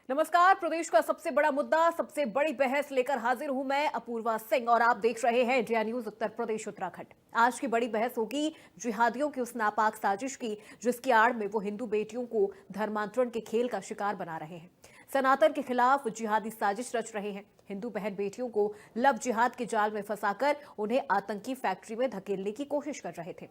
नमस्कार। प्रदेश का सबसे बड़ा मुद्दा, सबसे बड़ी बहस लेकर हाजिर हूं मैं अपूर्वा सिंह और आप देख रहे हैं इंडिया न्यूज उत्तर प्रदेश उत्तराखंड। आज की बड़ी बहस होगी जिहादियों की उस नापाक साजिश की जिसकी आड़ में वो हिंदू बेटियों को धर्मांतरण के खेल का शिकार बना रहे हैं। सनातन के खिलाफ जिहादी साजिश रच रहे हैं। हिंदू बहन बेटियों को लव जिहाद के जाल में फंसाकर उन्हें आतंकी फैक्ट्री में धकेलने की कोशिश कर रहे थे,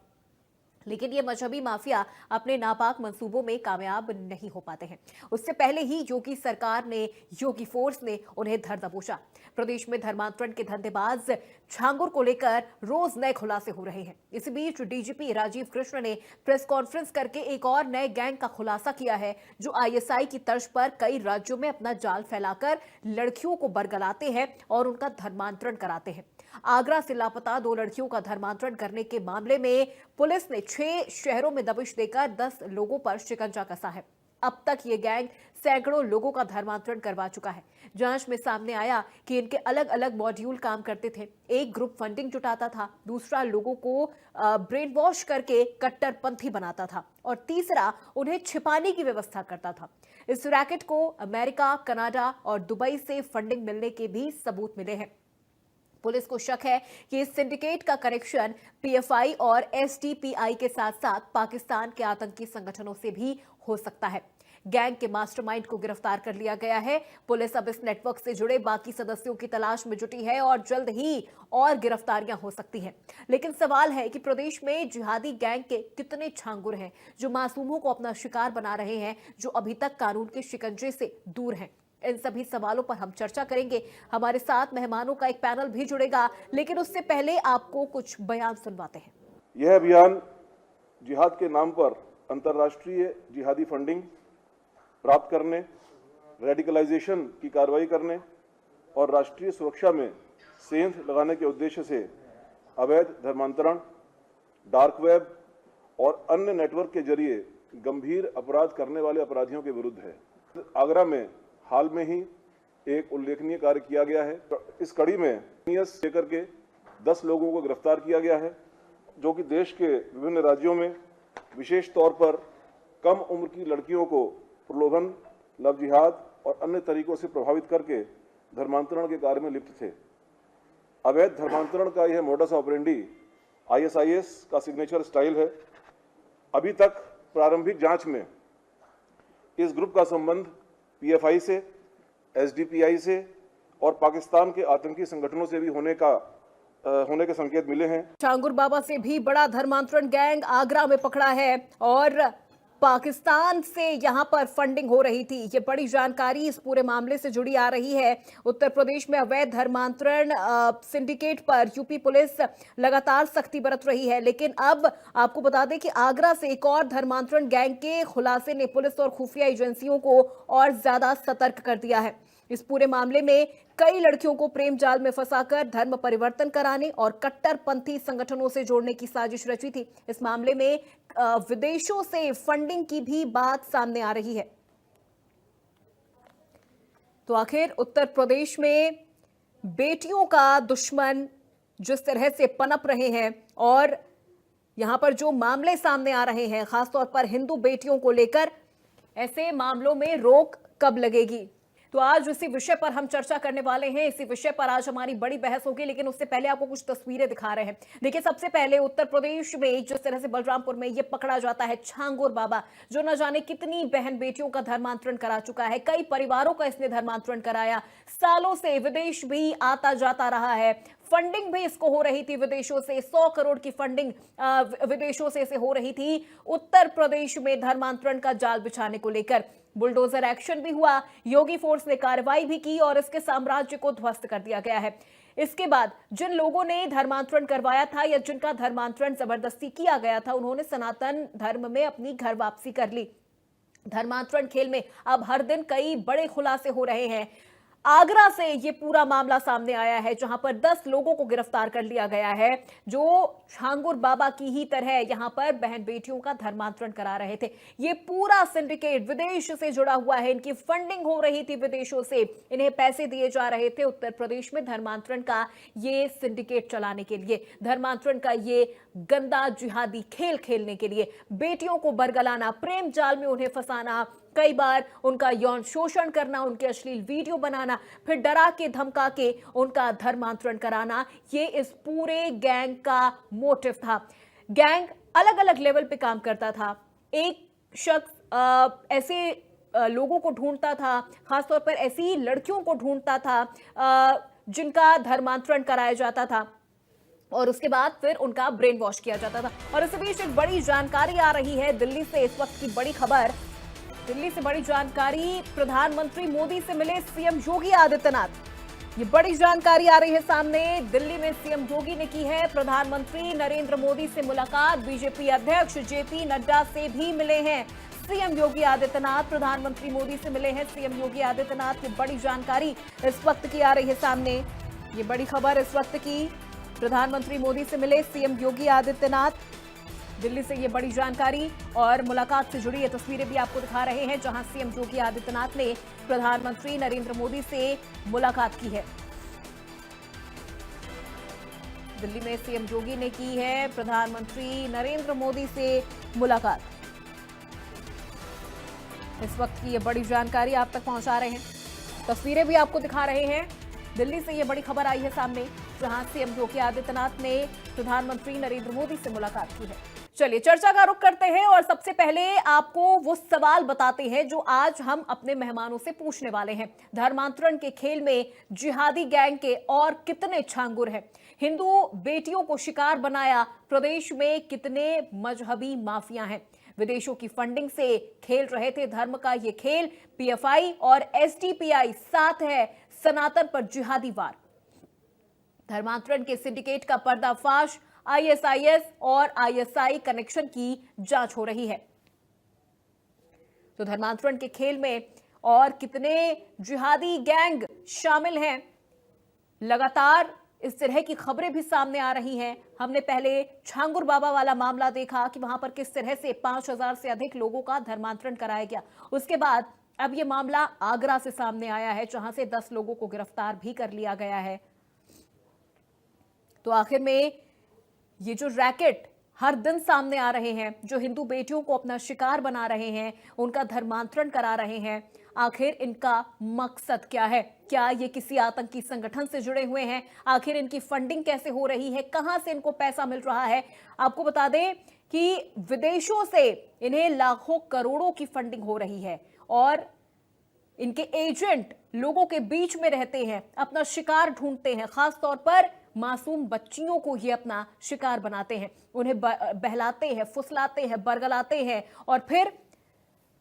लेकिन ये मजहबी माफिया अपने नापाक मंसूबों में कामयाब नहीं हो पाते हैं। उससे पहले ही योगी सरकार ने, योगी फोर्स ने उन्हें धर दबोचा। प्रदेश में धर्मांतरण के धंधेबाज छांगुर को लेकर रोज नए खुलासे हो रहे हैं। इसी बीच डीजीपी राजीव कृष्ण ने प्रेस कॉन्फ्रेंस करके एक और नए गैंग का खुलासा किया है जो आईएसआई की तर्ज पर कई राज्यों में अपना जाल फैलाकर लड़कियों को बरगलाते हैं और उनका धर्मांतरण कराते हैं। आगरा से लापता 2 लड़कियों का धर्मांतरण करने के मामले में पुलिस ने 6 शहरों में दबिश देकर 10 लोगों पर शिकंजा कसा है। अब तक ये गैंग सैकड़ों लोगों का धर्मांतरण करवा चुका है। जांच में सामने आया कि इनके अलग अलग मॉड्यूल काम करते थे। एक ग्रुप फंडिंग जुटाता था, दूसरा लोगों को ब्रेन वॉश करके कट्टरपंथी बनाता था और तीसरा उन्हें छिपाने की व्यवस्था करता था। इस रैकेट को अमेरिका, कनाडा और दुबई से फंडिंग मिलने के भी सबूत मिले हैं। पुलिस को शक है कि इस सिंडिकेट का कनेक्शन पीएफआई और एसडीपीआई के साथ साथ पाकिस्तान के आतंकी संगठनों से भी हो सकता है। गैंग के मास्टरमाइंड को गिरफ्तार कर लिया गया है। पुलिस अब इस नेटवर्क से जुड़े बाकी सदस्यों की तलाश में जुटी है और जल्द ही और गिरफ्तारियां हो सकती हैं। लेकिन सवाल है कि प्रदेश में जिहादी गैंग के कितने छांगुर हैं जो मासूमों को अपना शिकार बना रहे हैं, जो अभी तक कानून के शिकंजे से दूर हैं। इन सभी सवालों पर हम चर्चा करेंगे। हमारे साथ मेहमानों का एक पैनल भी जुड़ेगा, लेकिन उससे पहले आपको कुछ बयान सुनवाते हैं। यह अभियान जिहाद के नाम पर अंतर्राष्ट्रीय जिहादी फंडिंग प्राप्त करने, रेडिकलाइजेशन की कार्रवाई करने और राष्ट्रीय सुरक्षा में सेंध लगाने के उद्देश्य से अवैध धर्मांतरण, डार्क वेब और अन्य नेटवर्क के जरिए गंभीर अपराध करने वाले अपराधियों के विरुद्ध है। आगरा में हाल में ही एक उल्लेखनीय कार्य किया गया है। इस कड़ी में लेकर के 10 लोगों को गिरफ्तार किया गया है जो कि देश के विभिन्न राज्यों में विशेष तौर पर कम उम्र की लड़कियों को प्रलोभन, लव जिहाद और अन्य तरीकों से प्रभावित करके धर्मांतरण के कार्य में लिप्त थे। अवैध धर्मांतरण का यह मोडस ऑपरेंडी आईएसआईएस का सिग्नेचर स्टाइल है। अभी तक प्रारंभिक जांच में इस ग्रुप का संबंध पीएफआई से, एसडीपीआई से और पाकिस्तान के आतंकी संगठनों से भी होने के संकेत मिले हैं। छांगुर बाबा से भी बड़ा धर्मांतरण गैंग आगरा में पकड़ा है और पाकिस्तान से यहां पर फंडिंग हो रही थी। ये बड़ी जानकारी इस पूरे मामले से जुड़ी आ रही है। उत्तर प्रदेश में अवैध धर्मांतरण सिंडिकेट पर यूपी पुलिस लगातार सख्ती बरत रही है, लेकिन अब आपको बता दें कि आगरा से एक और धर्मांतरण गैंग के खुलासे ने पुलिस और खुफिया एजेंसियों को और ज्यादा सतर्क कर दिया है। इस पूरे मामले में कई लड़कियों को प्रेम जाल में फंसाकर धर्म परिवर्तन कराने और कट्टरपंथी संगठनों से जोड़ने की साजिश रची थी। इस मामले में विदेशों से फंडिंग की भी बात सामने आ रही है। तो आखिर उत्तर प्रदेश में बेटियों का दुश्मन जिस तरह से पनप रहे हैं और यहां पर जो मामले सामने आ रहे हैं, खासतौर पर हिंदू बेटियों को लेकर, ऐसे मामलों में रोक कब लगेगी? तो आज इसी विषय पर हम चर्चा करने वाले हैं। इसी विषय पर आज हमारी बड़ी बहस होगी, लेकिन उससे पहले आपको कुछ तस्वीरें दिखा रहे हैं। देखिए, सबसे पहले उत्तर प्रदेश में जिस तरह से बलरामपुर में ये पकड़ा जाता है छांगुर बाबा, जो न जाने कितनी बहन बेटियों का धर्मांतरण करा चुका है, कई परिवारों का इसने धर्मांतरण कराया, सालों से विदेश भी आता जाता रहा है, फंडिंग भी इसको हो रही थी विदेशों से, 100 करोड़ की फंडिंग विदेशों से इसे हो रही थी उत्तर प्रदेश में धर्मांतरण का जाल बिछाने को लेकर। बुलडोजर एक्शन भी हुआ, योगी फोर्स ने कार्रवाई भी की और इसके साम्राज्य को ध्वस्त कर दिया गया है। इसके बाद जिन लोगों ने धर्मांतरण करवाया था या जिनका धर्मांतरण जबरदस्ती किया गया था, उन्होंने सनातन धर्म में अपनी घर वापसी कर ली। धर्मांतरण खेल में अब हर दिन कई बड़े खुलासे हो रहे हैं। आगरा से ये पूरा मामला सामने आया है, जहां पर 10 लोगों को गिरफ्तार कर लिया गया है जो छांगुर बाबा की ही तरह यहां पर बहन बेटियों का धर्मांतरण करा रहे थे। ये पूरा सिंडिकेट विदेश से जुड़ा हुआ है, इनकी फंडिंग हो रही थी विदेशों से, इन्हें पैसे दिए जा रहे थे उत्तर प्रदेश में धर्मांतरण का ये सिंडिकेट चलाने के लिए, धर्मांतरण का ये गंदा जिहादी खेल खेलने के लिए, बेटियों को बरगलाना, प्रेम जाल में उन्हें फंसाना, कई बार उनका यौन शोषण करना, उनके अश्लील वीडियो बनाना, फिर डरा के धमका के उनका धर्मांतरण कराना, ये इस पूरे गैंग का मोटिव था। गैंग अलग अलग लेवल पे काम करता था। एक शख्स ऐसे लोगों को ढूंढता था, खासतौर पर ऐसी लड़कियों को ढूंढता था जिनका धर्मांतरण कराया जाता था और उसके बाद फिर उनका ब्रेन वॉश किया जाता था। और इस बीच एक बड़ी जानकारी आ रही है दिल्ली से, इस वक्त की बड़ी खबर, दिल्ली से बड़ी जानकारी, प्रधानमंत्री मोदी से मिले सीएम योगी आदित्यनाथ। ये बड़ी जानकारी आ रही है सामने। दिल्ली में सीएम योगी ने की है प्रधानमंत्री नरेंद्र मोदी से मुलाकात। बीजेपी अध्यक्ष जेपी नड्डा से भी मिले हैं सीएम योगी आदित्यनाथ। प्रधानमंत्री मोदी से मिले हैं सीएम योगी आदित्यनाथ। ये बड़ी जानकारी इस वक्त की आ रही है सामने। ये बड़ी खबर इस वक्त की, प्रधानमंत्री मोदी से मिले सीएम योगी आदित्यनाथ। दिल्ली से ये बड़ी जानकारी और मुलाकात से जुड़ी ये तस्वीरें भी आपको दिखा रहे हैं, जहां सीएम योगी आदित्यनाथ ने प्रधानमंत्री नरेंद्र मोदी से मुलाकात की है। दिल्ली में सीएम योगी ने की है प्रधानमंत्री नरेंद्र मोदी से मुलाकात। इस वक्त की ये बड़ी जानकारी आप तक पहुंचा रहे हैं, तस्वीरें भी आपको दिखा रहे हैं। दिल्ली से ये बड़ी खबर आई है सामने, जहां सीएम योगी आदित्यनाथ ने प्रधानमंत्री नरेंद्र मोदी से मुलाकात की है। चलिए चर्चा का रुख करते हैं और सबसे पहले आपको वो सवाल बताते हैं जो आज हम अपने मेहमानों से पूछने वाले हैं। धर्मांतरण के खेल में जिहादी गैंग के और कितने छांगुर हैं? हिंदू बेटियों को शिकार बनाया, प्रदेश में कितने मजहबी माफिया हैं? विदेशों की फंडिंग से खेल रहे थे धर्म का ये खेल। पीएफआई और एसडीपीआई साथ है, सनातन पर जिहादी वार। धर्मांतरण के सिंडिकेट का पर्दाफाश, आईएसआईएस और आईएसआई कनेक्शन की जांच हो रही है। तो धर्मांतरण के खेल में और कितने जिहादी गैंग शामिल हैं, लगातार इस तरह की खबरें भी सामने आ रही हैं। हमने पहले छांगुर बाबा वाला मामला देखा कि वहां पर किस तरह से 5000 से अधिक लोगों का धर्मांतरण कराया गया। उसके बाद अब यह मामला आगरा से सामने आया है, जहां से 10 लोगों को गिरफ्तार भी कर लिया गया है। तो आखिर में ये जो रैकेट हर दिन सामने आ रहे हैं, जो हिंदू बेटियों को अपना शिकार बना रहे हैं, उनका धर्मांतरण करा रहे हैं, आखिर इनका मकसद क्या है? क्या ये किसी आतंकी संगठन से जुड़े हुए हैं? आखिर इनकी फंडिंग कैसे हो रही है? कहां से इनको पैसा मिल रहा है? आपको बता दें कि विदेशों से इन्हें लाखों करोड़ों की फंडिंग हो रही है और इनके एजेंट लोगों के बीच में रहते हैं, अपना शिकार ढूंढते हैं। खासतौर पर मासूम बच्चियों को ये अपना शिकार बनाते हैं, उन्हें बहलाते हैं, फुसलाते हैं, बरगलाते हैं और फिर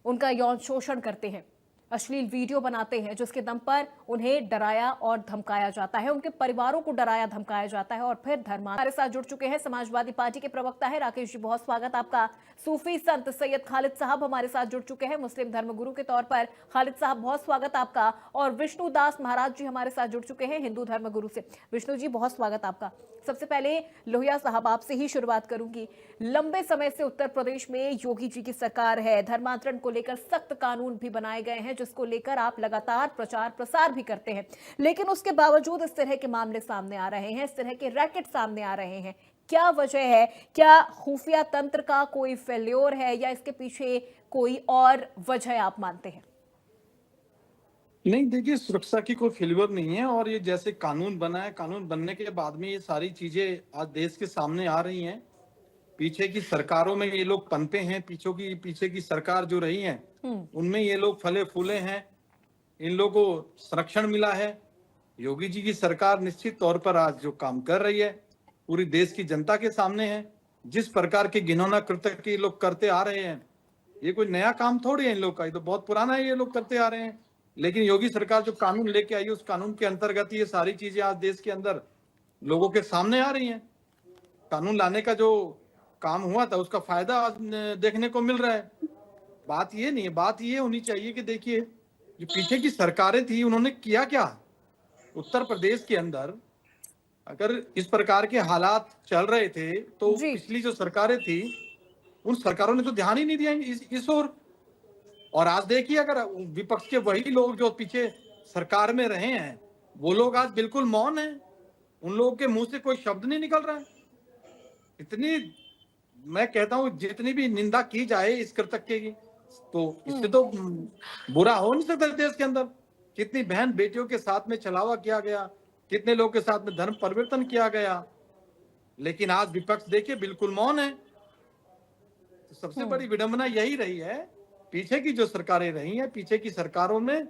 उनका यौन शोषण करते हैं, अश्लील वीडियो बनाते हैं, जिसके दम पर उन्हें डराया और धमकाया जाता है, उनके परिवारों को डराया धमकाया जाता है और फिर धर्मांतरण। हमारे साथ जुड़ चुके हैं समाजवादी पार्टी के प्रवक्ता है राकेश जी, बहुत स्वागत आपका। सूफी संत सैयद खालिद साहब हमारे साथ जुड़ चुके हैं मुस्लिम धर्मगुरु के तौर पर। खालिद साहब बहुत स्वागत आपका। और विष्णु दास महाराज जी हमारे साथ जुड़ चुके हैं हिंदू धर्मगुरु से। विष्णु जी बहुत स्वागत आपका। सबसे पहले लोहिया साहब आपसे ही शुरुआत करूंगी। लंबे समय से उत्तर प्रदेश में योगी जी की सरकार है, धर्मांतरण को लेकर सख्त कानून भी बनाए गए हैं, जिसको लेकर आप लगातार प्रचार प्रसार भी करते हैं, लेकिन उसके बावजूद इस तरह के मामले सामने आ रहे हैं, इस तरह के रैकेट सामने आ रहे हैं। क्या वजह है? क्या खुफिया तंत्र का कोई फेल्योर है या इसके पीछे कोई और वजह आप मानते हैं? नहीं, देखिए, सुरक्षा की कोई फेल्योर नहीं है और ये जैसे कानून बना है, कानून बनने के बाद में ये सारी चीजें आज देश के सामने आ रही हैं। पीछे की सरकारों में ये लोग पनपे हैं, पीछे की सरकार जो रही है उनमें ये लोग फले फूले हैं, इन लोगों को संरक्षण मिला है। योगी जी की सरकार निश्चित तौर पर आज जो काम कर रही है पूरी देश की जनता के सामने है। जिस प्रकार के घिनौना कृत्य ये लोग करते आ रहे हैं, ये कोई नया काम थोड़ी है इन लोग का, ये तो बहुत पुराना है, ये लोग करते आ रहे हैं। लेकिन योगी सरकार जो कानून लेके आई, उस कानून के अंतर्गत ये सारी चीजें आज देश के अंदर लोगों के सामने आ रही हैं। कानून लाने का जो काम हुआ था उसका फायदा आज देखने को मिल रहा है। बात ये नहीं है, बात ये होनी चाहिए कि देखिए, जो पीछे की सरकारें थी उन्होंने किया क्या। उत्तर प्रदेश के अंदर अगर इस प्रकार के हालात चल रहे थे तो पिछली जो सरकारें थी उन सरकारों ने तो ध्यान ही नहीं दिया इस ओर। और आज देखिए, अगर विपक्ष के वही लोग जो पीछे सरकार में रहे हैं वो लोग आज बिल्कुल मौन हैं, उन लोगों के मुंह से कोई शब्द नहीं निकल रहा है। इतनी, मैं कहता हूं, जितनी भी निंदा की जाए इस कृत्य की, तो इससे तो बुरा हो नहीं सकता देश के अंदर। कितनी बहन बेटियों के साथ में छलावा किया गया, कितने लोग के साथ में धर्म परिवर्तन किया गया, लेकिन आज विपक्ष देखिए बिल्कुल मौन है। तो सबसे बड़ी विडंबना यही रही है, पीछे की जो सरकारें रही हैं, पीछे की सरकारों में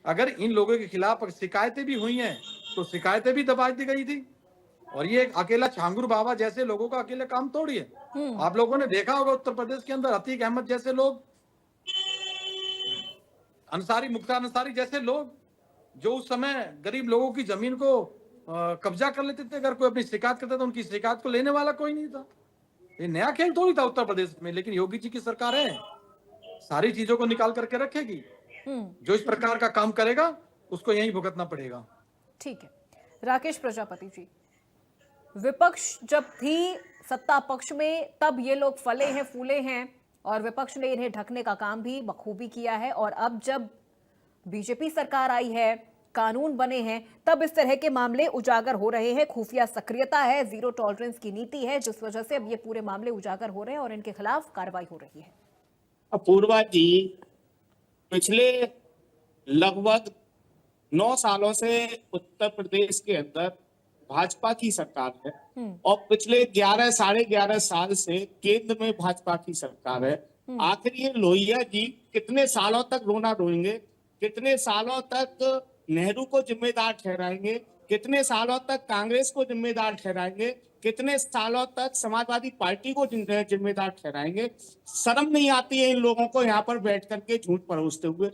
अगर इन लोगों के खिलाफ शिकायतें भी हुई हैं तो शिकायतें भी दबा दी गई थी। और ये अकेला छांगुर बाबा जैसे लोगों का अकेले काम थोड़ी है। आप लोगों ने देखा होगा उत्तर प्रदेश के अंदर अतीक अहमद जैसे लोग, अंसारी, मुख्तार अंसारी जैसे लोग जो उस समय गरीब लोगों की जमीन को कब्जा कर लेते थे। अगर कोई अपनी शिकायत करता था, उनकी शिकायत को लेने वाला कोई नहीं था। ये नया खेल थोड़ी था उत्तर प्रदेश में, लेकिन योगी जी की सरकार है, सारी चीजों को निकाल करके रखेगी। जो इस प्रकार का काम करेगा उसको यहीं भुगतना पड़ेगा। ठीक है राकेश प्रजापति जी, विपक्ष जब थी सत्ता पक्ष में तब ये लोग फले हैं फूले हैं और विपक्ष ने इन्हें ढकने का काम भी बखूबी किया है, और अब जब बीजेपी सरकार आई है, कानून बने हैं, तब इस तरह के मामले उजागर हो रहे हैं। खुफिया सक्रियता है, जीरो टॉलरेंस की नीति है, जिस वजह से अब ये पूरे मामले उजागर हो रहे हैं और इनके खिलाफ कार्रवाई हो रही है। अपूर्वा जी, पिछले लगभग 9 सालों से उत्तर प्रदेश के अंदर भाजपा की सरकार है और पिछले 11 साढ़े 11 साल से केंद्र में भाजपा की सरकार है। आखिर ये लोहिया जी कितने सालों तक रोना रोएंगे, कितने सालों तक नेहरू को जिम्मेदार ठहराएंगे, कितने सालों तक कांग्रेस को जिम्मेदार ठहराएंगे, कितने सालों तक समाजवादी पार्टी को जिम्मेदार ठहराएंगे। शर्म नहीं आती है इन लोगों को यहाँ पर बैठ करके झूठ परोसते हुए।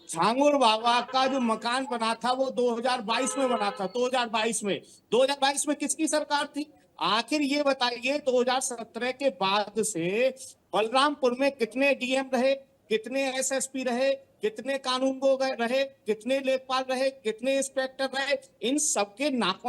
छांगुर बाबा का जो मकान बना था वो 2022 में बना था। 2022 में किसकी सरकार थी? आखिर ये बताइए 2017 के बाद से बलरामपुर में कितने डीएम रहे, कितने एसएसपी रहे, कितने कानून गो रहे, कितने लेखपाल रहे, कितने इंस्पेक्टर रहे। इन सबके नाक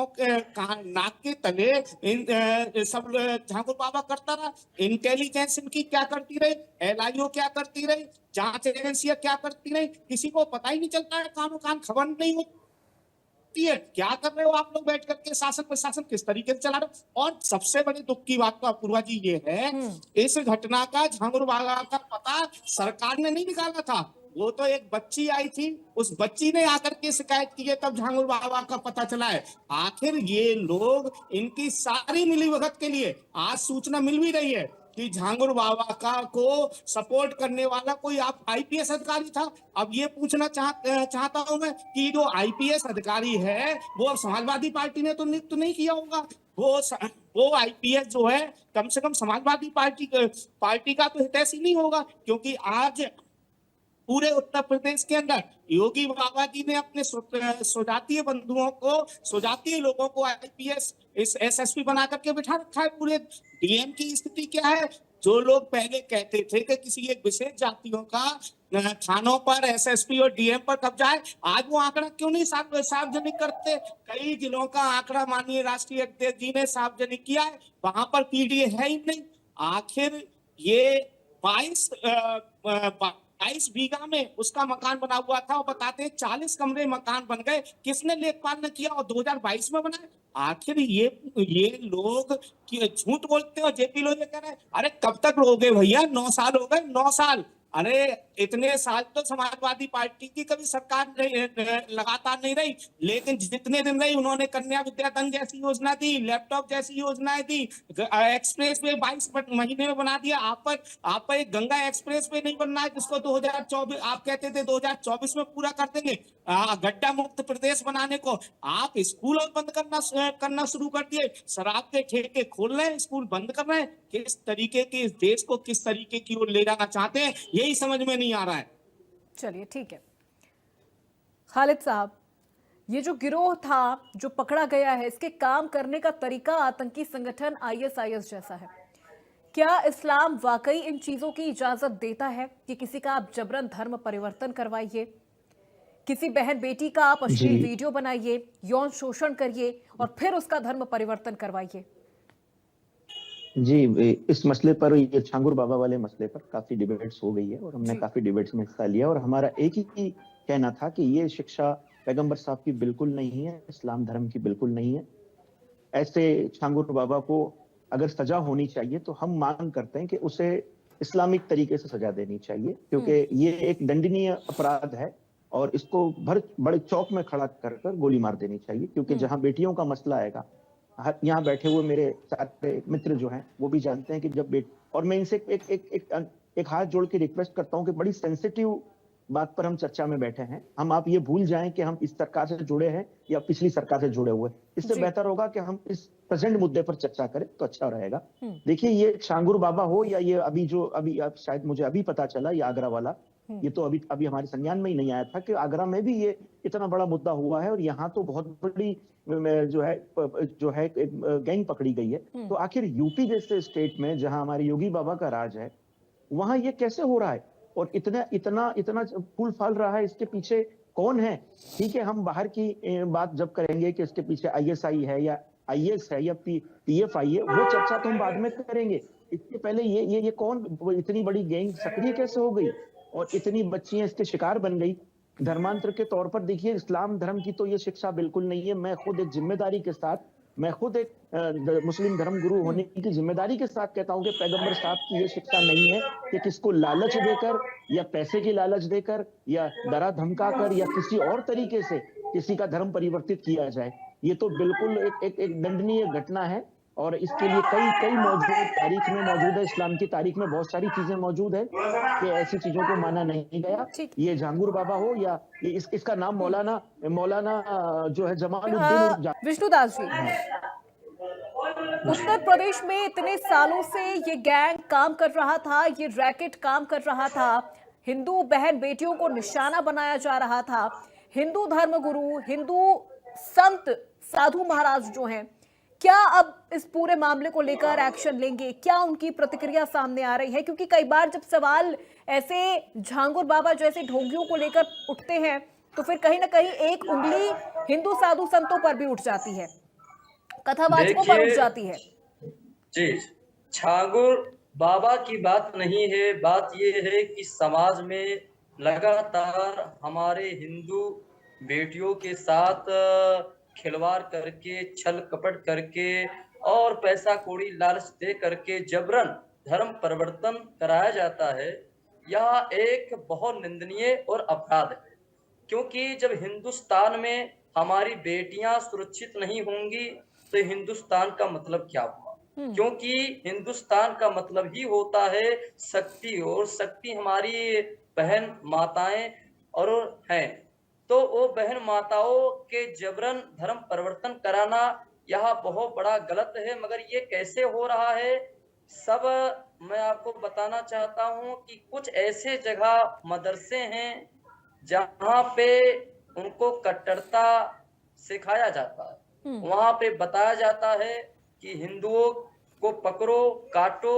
के तले सब छांगुर बाबा करता रहा। इंटेलिजेंस इनकी क्या करती रही, एलआईओ क्या करती रही, जांच एजेंसियां क्या करती रही, किसी को पता ही नहीं चलता है, कानों कान खबर नहीं होती है। क्या कर रहे हो आप लोग बैठ करके, शासन प्रशासन किस तरीके से चला रहे हो। और सबसे बड़ी दुख की बात तो अपूर्वा जी ये है, इस घटना का छांगुर बाबा का पता सरकार ने नहीं निकाला था। वो तो एक बच्ची आई थी, उस बच्ची ने आकर के शिकायत की है, तब झांगुर बाबा का पता चला है। आखिर ये लोग, इनकी सारी मिलीभगत के लिए आज सूचना मिल भी रही है कि झांगुर बाबा का को सपोर्ट करने वाला कोई आप आईपीएस अधिकारी था। अब ये पूछना चाहता हूं मैं कि जो आईपीएस अधिकारी है वो समाजवादी पार्टी ने तो नियुक्त नहीं किया होगा। वो आईपीएस जो है कम से कम समाजवादी पार्टी का तो हितैषी नहीं होगा, क्योंकि आज पूरे उत्तर प्रदेश के अंदर योगी बाबा जी ने अपने स्वजातीय बंधुओं को, स्वजातीय लोगों को आईपीएस एसएसपी बना करके बिठा रखा है। पूरे डीएम की स्थिति क्या है? जो लोग पहले कहते थे कि किसी एक विशेष जातियों का थानों पर एसएसपी और डीएम पर कब्जा है, आज वो आंकड़ा क्यों नहीं सार्वजनिक करते? कई जिलों का आंकड़ा माननीय राष्ट्रीय अध्यक्ष जी ने सार्वजनिक किया है, वहां पर पीडीए है ही नहीं। आखिर ये 22 बीघा में उसका मकान बना हुआ था और बताते हैं 40 कमरे मकान बन गए। किसने लेखपाल ने किया और 2022 में बनाए? आखिर ये लोग झूठ बोलते हैं और जेपी लोहिया कह रहे हैं अरे कब तक रहोगे भैया, 9 साल हो गए, 9 साल। अरे इतने साल तो समाजवादी पार्टी की कभी सरकार लगातार नहीं रही, लेकिन जितने दिन रही उन्होंने कन्या विद्याधन जैसी योजना दी, लैपटॉप जैसी योजनाएं दी, एक्सप्रेस वे 22 महीने में बना दिया। आप पर एक गंगा एक्सप्रेस वे नहीं बनना है जिसको 2024 आप कहते थे 2024 में पूरा कर देंगे। गड्ढा मुक्त प्रदेश बनाने को आप स्कूल बंद करना शुरू कर दिए, शराब के ठेके खोल रहे हैं, स्कूल बंद कर रहे हैं। किस तरीके के इस देश को किस तरीके की ओर ले जाना चाहते हैं यही समझ में नहीं आ रहा है। चलिए ठीक है खालिद साहब, ये जो गिरोह था जो पकड़ा गया है, इसके काम करने का तरीका आतंकी संगठन आईएसआईएस जैसा है। क्या इस्लाम वाकई इन चीजों की इजाजत देता है कि किसी का आप जबरन धर्म परिवर्तन करवाइए, किसी बहन बेटी का आप अश्लील वीडियो बनाइए, यौन शोषण करिए और फिर उसका धर्म परिवर्तन करवाइए? जी, इस मसले पर, ये छांगुर बाबा वाले मसले पर काफी डिबेट्स हो गई है और हमने काफी डिबेट्स में हिस्सा लिया और हमारा एक ही कहना था कि ये शिक्षा पैगंबर साहब की बिल्कुल नहीं है, इस्लाम धर्म की बिल्कुल नहीं है। ऐसे छांगुर बाबा को अगर सजा होनी चाहिए तो हम मांग करते हैं कि उसे इस्लामिक तरीके से सजा देनी चाहिए, क्योंकि ये एक दंडनीय अपराध है और इसको बड़े चौक में खड़ा कर गोली मार देनी चाहिए। क्योंकि जहां बेटियों का मसला आएगा, यहाँ बैठे हुए मेरे सारे मित्र जो हैं वो भी जानते हैं कि जब और मैं इनसे एक हाथ जोड़ के रिक्वेस्ट करता हूं कि बड़ी सेंसिटिव बात पर हम चर्चा में बैठे हैं। आप ये भूल जाएं कि हम इस सरकार से जुड़े हैं या पिछली सरकार से जुड़े हुए। इससे बेहतर होगा कि हम इस प्रेजेंट मुद्दे पर चर्चा करें तो अच्छा रहेगा। देखिए, ये छांगुर बाबा हो या ये अभी शायद मुझे अभी पता चला, ये आगरा वाला, ये तो अभी हमारे संज्ञान में ही नहीं आया था कि आगरा में भी ये इतना बड़ा मुद्दा हुआ है और यहाँ तो बहुत बड़ी जो है गैंग पकड़ी गई है। तो आखिर यूपी जैसे स्टेट में जहां हमारे योगी बाबा का राज है, वहां ये कैसे हो रहा है और इतना फूल फाल रहा है? इसके पीछे कौन है? ठीक है, हम बाहर की बात जब करेंगे कि इसके पीछे आईएसआई है या आईएस है या पीएफआई है, वो चर्चा तो हम बाद में करेंगे। इसके पहले ये कौन, इतनी बड़ी गैंग सक्रिय कैसे हो गई और इतनी बच्चियां इसके शिकार बन गई? धर्मांतर के तौर पर देखिए, इस्लाम धर्म की तो ये शिक्षा बिल्कुल नहीं है। मैं खुद एक जिम्मेदारी के साथ, मैं खुद एक मुस्लिम धर्म गुरु होने की जिम्मेदारी के साथ कहता हूं कि पैगंबर साहब की ये शिक्षा नहीं है कि किसको लालच देकर या पैसे की लालच देकर या डरा धमका कर या किसी और तरीके से किसी का धर्म परिवर्तित किया जाए। ये तो बिल्कुल एक दंडनीय घटना है और इसके लिए कई मौजूद तारीख में मौजूद है, इस्लाम की तारीख में बहुत सारी चीजें मौजूद है कि ऐसी चीजों को माना नहीं गया। ये झांगुर बाबा हो या इसका नाम मौलाना जो है जमालुद्दीन विष्णुदास जी, उत्तर प्रदेश में इतने सालों से ये गैंग काम कर रहा था, ये रैकेट काम कर रहा था, हिंदू बहन बेटियों को निशाना बनाया जा रहा था। हिंदू धर्मगुरु, हिंदू संत साधु महाराज जो हैं, क्या अब इस पूरे मामले को लेकर एक्शन लेंगे? क्या उनकी प्रतिक्रिया सामने आ रही है? क्योंकि कई बार जब सवाल ऐसे झांगुर बाबा जैसे ढोंगियों को लेकर उठते हैं तो फिर कहीं ना कहीं एक उंगली हिंदू साधु संतों पर भी उठ जाती है, कथावाचकों पर उठ जाती है। जी, छांगुर बाबा की बात नहीं है, बात ये है कि समाज में लगातार हमारे हिंदू बेटियों के साथ खिलवाड़ करके, छल कपट करके और पैसा कौड़ी लालच दे करके जबरन धर्म परिवर्तन कराया जाता है। यह एक बहुत निंदनीय और अपराध है, क्योंकि जब हिंदुस्तान में हमारी बेटियां सुरक्षित नहीं होंगी तो हिंदुस्तान का मतलब क्या हुआ? क्योंकि हिंदुस्तान का मतलब ही होता है शक्ति, और शक्ति हमारी बहन माताएं और हैं। तो वो बहन माताओं के जबरन धर्म परिवर्तन कराना यह बहुत बड़ा गलत है। मगर ये कैसे हो रहा है सब मैं आपको बताना चाहता हूँ कि कुछ ऐसे जगह मदरसे हैं जहाँ पे उनको कट्टरता सिखाया जाता है। वहां पे बताया जाता है कि हिंदुओं को पकड़ो, काटो,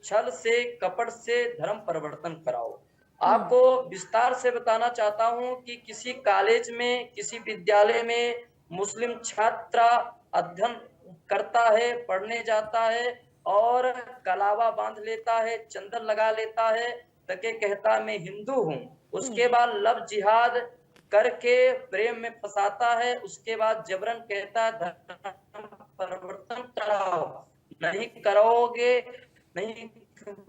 छल से कपट से धर्म परिवर्तन कराओ। आपको विस्तार से बताना चाहता हूं कि किसी कॉलेज में, किसी विद्यालय में मुस्लिम छात्र अध्ययन करता है, पढ़ने जाता है और कलावा बांध लेता है, चंदन लगा लेता है, तके कहता मैं हिंदू हूं। उसके बाद लव जिहाद करके प्रेम में फंसाता है। उसके बाद जबरन कहता है धर्म परिवर्तन कराओ, नहीं करोगे, नहीं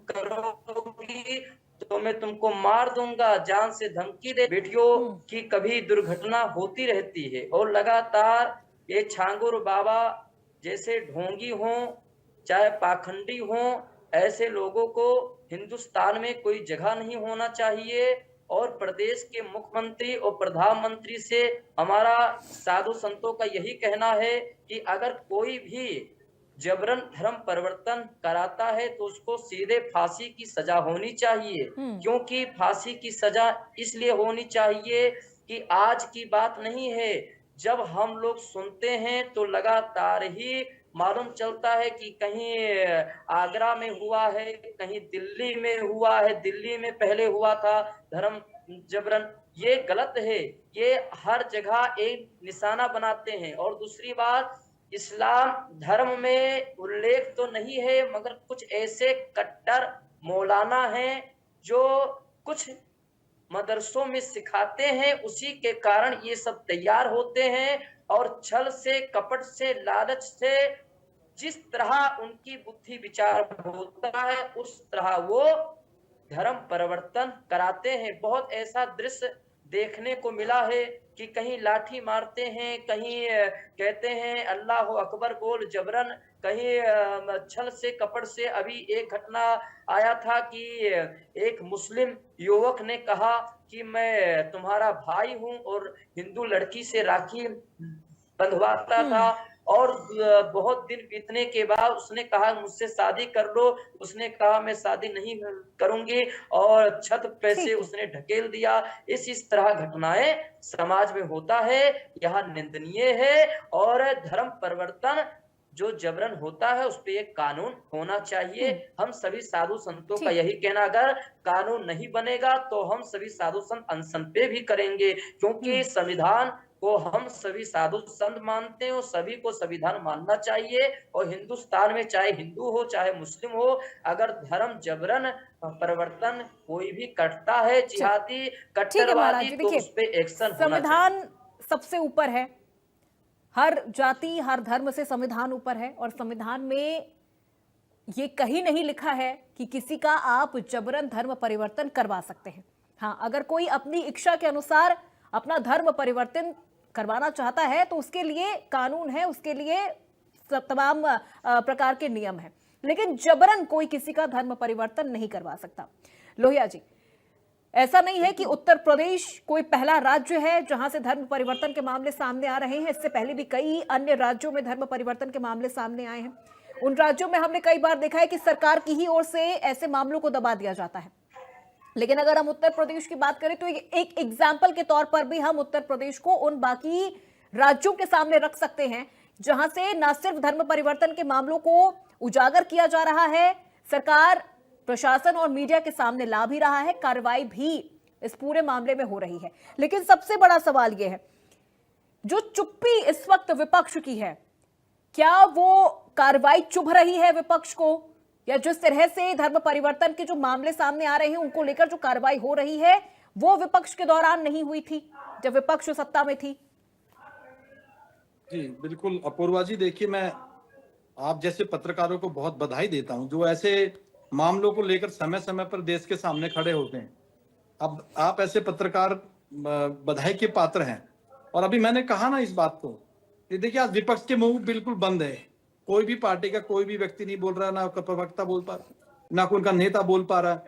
करोगी तो मैं तुमको मार दूंगा, जान से धमकी दे। बेटियों की कभी दुर्घटना होती रहती है और लगातार ये छांगुर बाबा जैसे ढोंगी हों चाहे पाखंडी हों, ऐसे लोगों को हिंदुस्तान में कोई जगह नहीं होना चाहिए। और प्रदेश के मुख्यमंत्री और प्रधानमंत्री से हमारा साधु संतों का यही कहना है कि अगर कोई भी जबरन धर्म परिवर्तन कराता है तो उसको सीधे फांसी की सजा होनी चाहिए। क्योंकि फांसी की सजा इसलिए होनी चाहिए कि आज की बात नहीं है, जब हम लोग सुनते हैं तो लगातार ही मालूम चलता है कि कहीं आगरा में हुआ है, कहीं दिल्ली में हुआ है, दिल्ली में पहले हुआ था धर्म जबरन। ये गलत है, ये हर जगह एक निशाना बनाते हैं। और दूसरी बात, इस्लाम धर्म में उल्लेख तो नहीं है मगर कुछ ऐसे कट्टर मौलाना हैं जो कुछ मदरसों में सिखाते हैं, उसी के कारण ये सब तैयार होते हैं और छल से, कपट से, लालच से जिस तरह उनकी बुद्धि विचार होता है उस तरह वो धर्म परिवर्तन कराते हैं। बहुत ऐसा दृश्य देखने को मिला है कि कहीं लाठी मारते हैं, कहीं कहते हैं अल्लाह अकबर बोल जबरन, कहीं छल से कपट से। अभी एक घटना आया था कि एक मुस्लिम युवक ने कहा कि मैं तुम्हारा भाई हूं और हिंदू लड़की से राखी बंधवाता था, और बहुत दिन बीतने के बाद उसने कहा मुझसे शादी कर लो। उसने कहा मैं शादी नहीं करूंगी, और छत पे से उसने ढकेल दिया। इस तरह घटनाएं समाज में होता है, यह निंदनीय है। और धर्म परिवर्तन जो जबरन होता है उस पे एक कानून होना चाहिए। हम सभी साधु संतों का यही कहना, अगर कानून नहीं बनेगा तो हम सभी साधु संत अनशन पे भी करेंगे, क्योंकि संविधान को हम सभी साधु संत मानते हैं और सभी को संविधान मानना चाहिए। और हिंदुस्तान में चाहे हिंदू हो चाहे मुस्लिम हो, अगर धर्म जबरन परिवर्तन कोई भी करता है, जिहादी कट्टरवादी, तो उस पे एक्शन होना चाहिए। संविधान सबसे ऊपर है, हर जाति हर धर्म से संविधान ऊपर है, और संविधान में ये कहीं नहीं लिखा है कि किसी का आप जबरन धर्म परिवर्तन करवा सकते हैं। हाँ, अगर कोई अपनी इच्छा के अनुसार अपना धर्म परिवर्तन करवाना चाहता है तो उसके लिए कानून है, उसके लिए तमाम प्रकार के नियम हैं, लेकिन जबरन कोई किसी का धर्म परिवर्तन नहीं करवा सकता। लोहिया जी, ऐसा नहीं है कि उत्तर प्रदेश कोई पहला राज्य है जहां से धर्म परिवर्तन के मामले सामने आ रहे हैं। इससे पहले भी कई अन्य राज्यों में धर्म परिवर्तन के मामले सामने आए हैं। उन राज्यों में हमने कई बार देखा है कि सरकार की ही ओर से ऐसे मामलों को दबा दिया जाता है। लेकिन अगर हम उत्तर प्रदेश की बात करें तो एक एग्जाम्पल के तौर पर भी हम उत्तर प्रदेश को उन बाकी राज्यों के सामने रख सकते हैं जहां से न सिर्फ धर्म परिवर्तन के मामलों को उजागर किया जा रहा है, सरकार, प्रशासन और मीडिया के सामने ला भी रहा है, कार्रवाई भी इस पूरे मामले में हो रही है। लेकिन सबसे बड़ा सवाल यह है, जो चुप्पी इस वक्त विपक्ष की है, क्या वो कार्रवाई चुभ रही है विपक्ष को, या जिस तरह से धर्म परिवर्तन के जो मामले सामने आ रहे हैं उनको लेकर जो कार्रवाई हो रही है वो विपक्ष के दौरान नहीं हुई थी जब विपक्ष सत्ता में थी? जी बिल्कुल अपूर्वा जी, देखिए मैं आप जैसे पत्रकारों को बहुत बधाई देता हूं जो ऐसे मामलों को लेकर समय समय पर देश के सामने खड़े होते हैं। अब आप ऐसे पत्रकार बधाई के पात्र हैं। और अभी मैंने कहा ना इस बात को, ये देखिए आज विपक्ष के मुंह बिल्कुल बंद है, कोई भी पार्टी का कोई भी व्यक्ति नहीं बोल रहा, ना प्रवक्ता बोल पा रहा, ना कोई उनका नेता बोल पा रहा।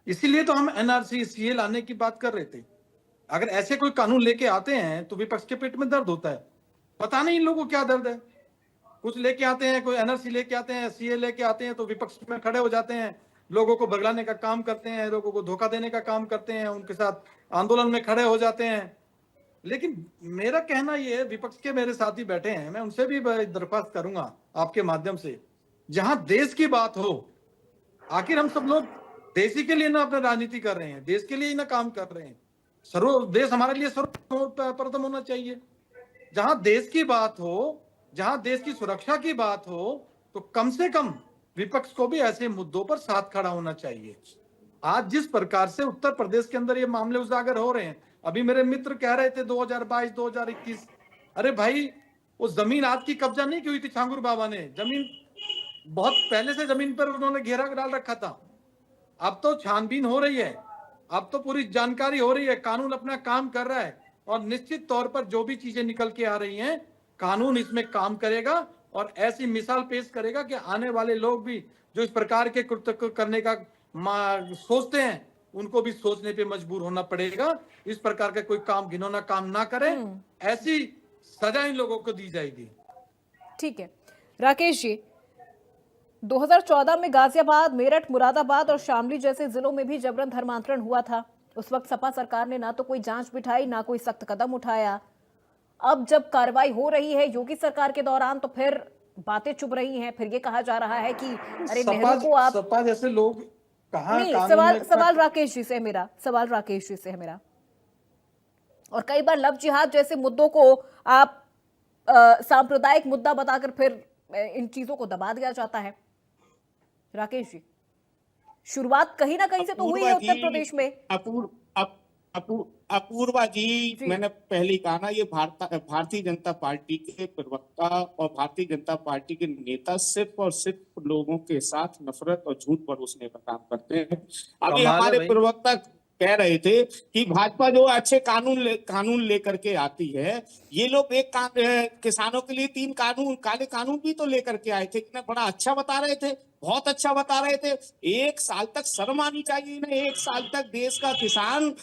इसीलिए तो हम एनआरसी सीए लाने की बात कर रहे थे। अगर ऐसे कोई कानून लेके आते हैं तो विपक्ष के पेट में दर्द होता है। पता नहीं इन लोगों को क्या दर्द है। कुछ लेके आते हैं, कोई एनआरसी लेके आते हैं, सीए लेके आते हैं तो विपक्ष में खड़े हो जाते हैं, लोगों को भगलाने का काम करते हैं, लोगों को धोखा देने का काम करते हैं, उनके साथ आंदोलन में खड़े हो जाते हैं। लेकिन मेरा कहना यह है, विपक्ष के मेरे साथी बैठे हैं, मैं उनसे भी दरख्वास्त करूंगा आपके माध्यम से, जहां देश की बात हो, आखिर हम सब लोग देश ही के लिए ना अपना राजनीति कर रहे हैं, देश के लिए ही ना काम कर रहे हैं। देश हमारे लिए सर्वप्रथम होना चाहिए। जहां देश की बात हो, जहां देश की सुरक्षा की बात हो, तो कम से कम विपक्ष को भी ऐसे मुद्दों पर साथ खड़ा होना चाहिए। आज जिस प्रकार से उत्तर प्रदेश के अंदर ये मामले उजागर हो रहे हैं, अभी मेरे मित्र कह रहे थे 2022 2021, अरे भाई वो जमीन आज की कब्जा नहीं की हुई थी छांगुर बाबा ने, जमीन बहुत पहले से जमीन पर उन्होंने घेरा डाल रखा था। अब तो छानबीन हो रही है, अब तो पूरी जानकारी हो रही है, कानून अपना काम कर रहा है, और निश्चित तौर पर जो भी चीजें निकल के आ रही हैं, कानून इसमें काम करेगा और ऐसी मिसाल पेश करेगा कि आने वाले लोग भी जो इस प्रकार के कृत्य करने का सोचते हैं, उनको भी सोचने पे मजबूर होना पड़ेगा। इस प्रकार का कोई काम, घिनौना काम ना करें, ऐसी सजा इन लोगों को दी जाएगी। ठीक है राकेश जी, 2014 में गाजियाबाद, मेरठ, मुरादाबाद और शामली जैसे जिलों में भी जबरन धर्मांतरण हुआ था। उस वक्त सपा सरकार ने ना तो कोई जांच बिठाई, ना कोई सख्त कदम उठाया। अब जब कार्रवाई हो रही है योगी सरकार के दौरान, तो फिर बातें चुभ रही हैं। फिर ये कहा जा रहा है कि अरे नेहरू को आप, सपा जैसे लोग कहां, नहीं, सवाल राकेश जी से है मेरा, सवाल राकेश जी से है मेरा। और कई बार लव जिहाद जैसे मुद्दों को आप सांप्रदायिक मुद्दा बताकर फिर इन चीजों को दबा दिया जाता है। राकेश जी, शुरुआत कहीं ना कहीं से तो हुई है उत्तर प्रदेश में। अपूर्वा जी, मैंने पहले ही कहा ना, ये भारतीय जनता पार्टी के प्रवक्ता और भारतीय जनता पार्टी के नेता सिर्फ और सिर्फ लोगों के साथ नफरत और झूठ परोसने का काम करते हैं। अभी कमाल है हमारे भाई। प्रवक्ता कह रहे थे कि भाजपा जो अच्छे कानून लेकर के आती है, ये लोग किसानों के लिए 3 काले कानून भी तो लेकर के आए थे, इतना बड़ा अच्छा बता रहे थे, बहुत अच्छा बता रहे थे। 1 साल तक शर्म आनी चाहिए इन्हें। 1 साल तक देश का किसान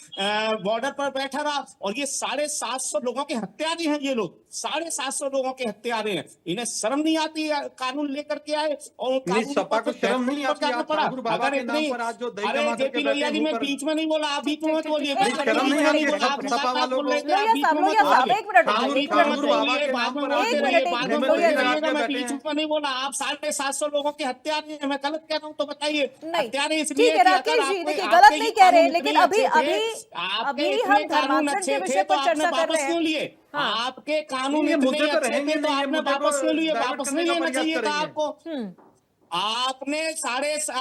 बॉर्डर पर बैठा रहा और ये 750 लोगों के हत्यारे हैं। ये लोग 750 लोगों के हत्यारे हैं। इन्हें शर्म नहीं आती कानून लेकर के आए और नहीं, कानून सपा को शर्म नहीं आती। जाना आज पड़ा। ठाकुर बाबा अगर के नाम इतनी, पर आज जो दही अरे जमा करके जेपी लोहिया बैठे जी, मैं मुंह पर- बीच में नहीं बोला, आप बीच में मत बोलिए। ठीक, ठीक, शर्म नहीं आती ठीक, है सपा वालों को? लोहिया साहब, लोहिया साहब, एक मिनट ठाकुर रुकिए, एक मिनट ठाकुर रुकिए। बाबा के नाम पर आज एक जो मिनट, मुंह में लोहिया दही साहब, लगा के मैं बैठे बीच हैं। में नहीं बोला। आप 750 लोगों के हत्यारे हैं। मैं गलत कह रहा हूँ तो बताइए। नहीं, हत्यारे ठीक इसलिए है कि अगर राकेश जी, आपके- देखिए आपके गलत ये नहीं कह रहे, कानून लेकिन इतने अभी अच्छे अभी थे, आपके अभी इतने हम कानून धर्मांतरण अच्छे के थे विषय तो पर आपने चर्चा कर वापस रहे क्यों हैं। लिए? हाँ। आपके कानून ये इतने मुद्दे पे अच्छे रहेंगे थे तो नहीं, ये आपने मुद्दे को वापस क्यों लिए? डाइवर्ट वापस करने नहीं का लेना प्रयास चाहिए था करेंगे। आपको। आपने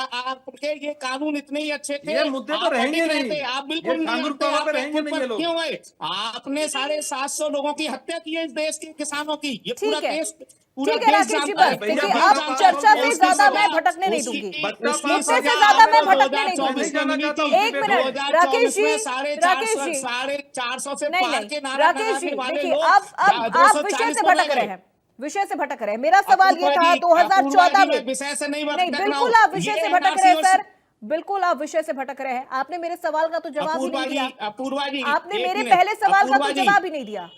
आपके ये कानून इतने ही अच्छे थे, ये मुद्दे पे आप रहेंगे अटक रहे नहीं। थे, आप बिल्कुल ये नहीं ठाकुर हटते। बाबा आप पे रहेंगे खुद नहीं पर ये लोग। क्यों आए? आपने 750 लोगों की हत्या की है इस देश के किसानों की। ये पूरा ठीक है। देश, पूरा ठीक है देश राकेश जी, जानता बस है। भैया, देखिए भैया, अब बात चर्चा करो, से उसकी ज्यादा मैं सजा- भटकने नहीं उसकी- दूंगी। बच्चा उसकी पास मुद्दे से सजा ज्यादा मैं आपको भटकने नहीं 2024 दूंगी। में मिली थी। एक मिनट, राकेश जी, 2024 राकेश में जी, 450 से नहीं पार के नहीं नारा राकेश जी, लगाने वाले देखिए लोग अब आप विषय 240 से पर रह भटक रहे गए। हैं, विषय से भटक रहे हैं। मेरा सवाल ये था अपूर्वा 2014 जी, में, मैं विषय से नहीं नहीं भटक रहा बिल्कुल हूं। आप विषय ये से भटक NRC रहे हैं और सर, बिल्कुल आप विषय से भटक रहे हैं। आपने मेरे सवाल का तो जवाब ही नहीं दिया। अपूर्वा जी, आपने एक मेरे मिनट। पहले सवाल का अपूर्वा तो जी, जवाब ही नहीं दिया।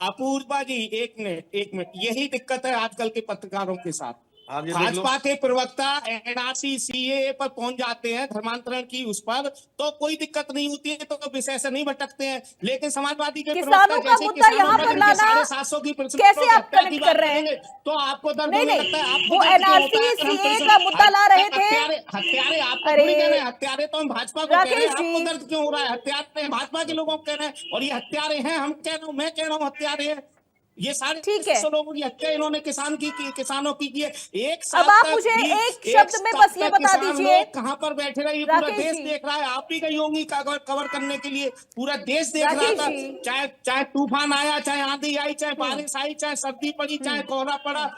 अपूर्वा जी, एक मिनट, यही दिक्कत है आजकल के पत्रकारों के साथ। आप ये देख लो। भाजपा के प्रवक्ता NRC CAA पर पहुंच जाते हैं, धर्मांतरण की उस पर, तो कोई दिक्कत नहीं होती है, तो विषय से नहीं भटकते हैं। लेकिन समाजवादी के किसानों प्रवक्ता का जैसे मुद्दा किसानों यहाँ पर पर इनके लाना 750 की कैसे आप हत्या की कनेक्ट बात कर रहे हैं? करेंगे, तो आपको दर्द नहीं होने नहीं, लगता है। आपको वो दर्द क्यों होता NRC है? अगर हम CAA का मुद्दा ला रहे थे। हत्यारे आपको अरे, थोड़ी कह रहे हैं। हत्यारे तो हम भाजपा को कह रहे हैं। राकेश आपको जी, दर्द क्यों हो रहा है? हत्यारे भाजपा के लोगों को कह रहे हैं और ये हत्यारे हैं। हम कह रहा हूं, मैं कह रहा हूं हत्यारे हैं। ये सारे ठीक है। लोगों की हत्या इन्होंने किसानों की है। एक साल अब आप तक मुझे भी- एक शब्द में बस ये बता किसान दीजिए। लोग कहां पर बैठे रहे, ये पूरा राकेश देश जी, देख रहा है। आप भी गई होंगी कवर करने के लिए, पूरा देश देख रहा राकेश था। जी, चाहे तूफान आया, चाहे आंधी आई, चाहे बारिश आई, चाहे सर्दी पड़ी, चाहे कोहरा पड़ा,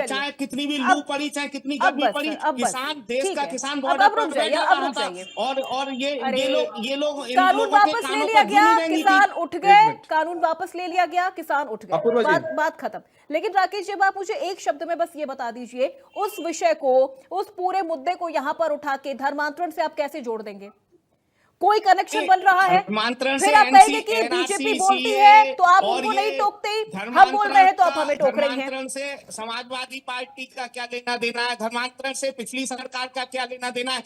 चाहे कितनी भी लू अब- पड़ी, चाहे कितनी अब गर्मी बस पड़ी, सर, अब बस, किसान, देश ठीक का है। किसान अब बॉर्डर पर रुक जाइए, बैठा अब रहा रुक था। जाइए। और ये अरे, लोग इन कानून लोगों के वापस ले कानों लिया पर गया, जूनी रहनी थी। किसान उठ एक गए, मिनट। कानून वापस ले लिया गया, किसान उठ गए, अपूर्वा जी। बात खत्म। लेकिन राकेश जी, आप मुझे एक शब्द में बस ये बता दीजिए, उस विषय को, उस पूरे मुद्दे को यहां पर उठा के धर्मांतरण से आप कैसे जोड़ देंगे? कोई कनेक्शन बन रहा है? धर्मांतरण फिर से आप कहेंगे कि NRC बीजेपी बोलती है तो आप और उनको ये नहीं टोकते, हम बोल रहे हैं तो आप हमें टोक रही हैं। धर्मांतरण से समाजवादी पार्टी का क्या लेना देना है? धर्मांतरण से पिछली सरकार का क्या लेना देना है?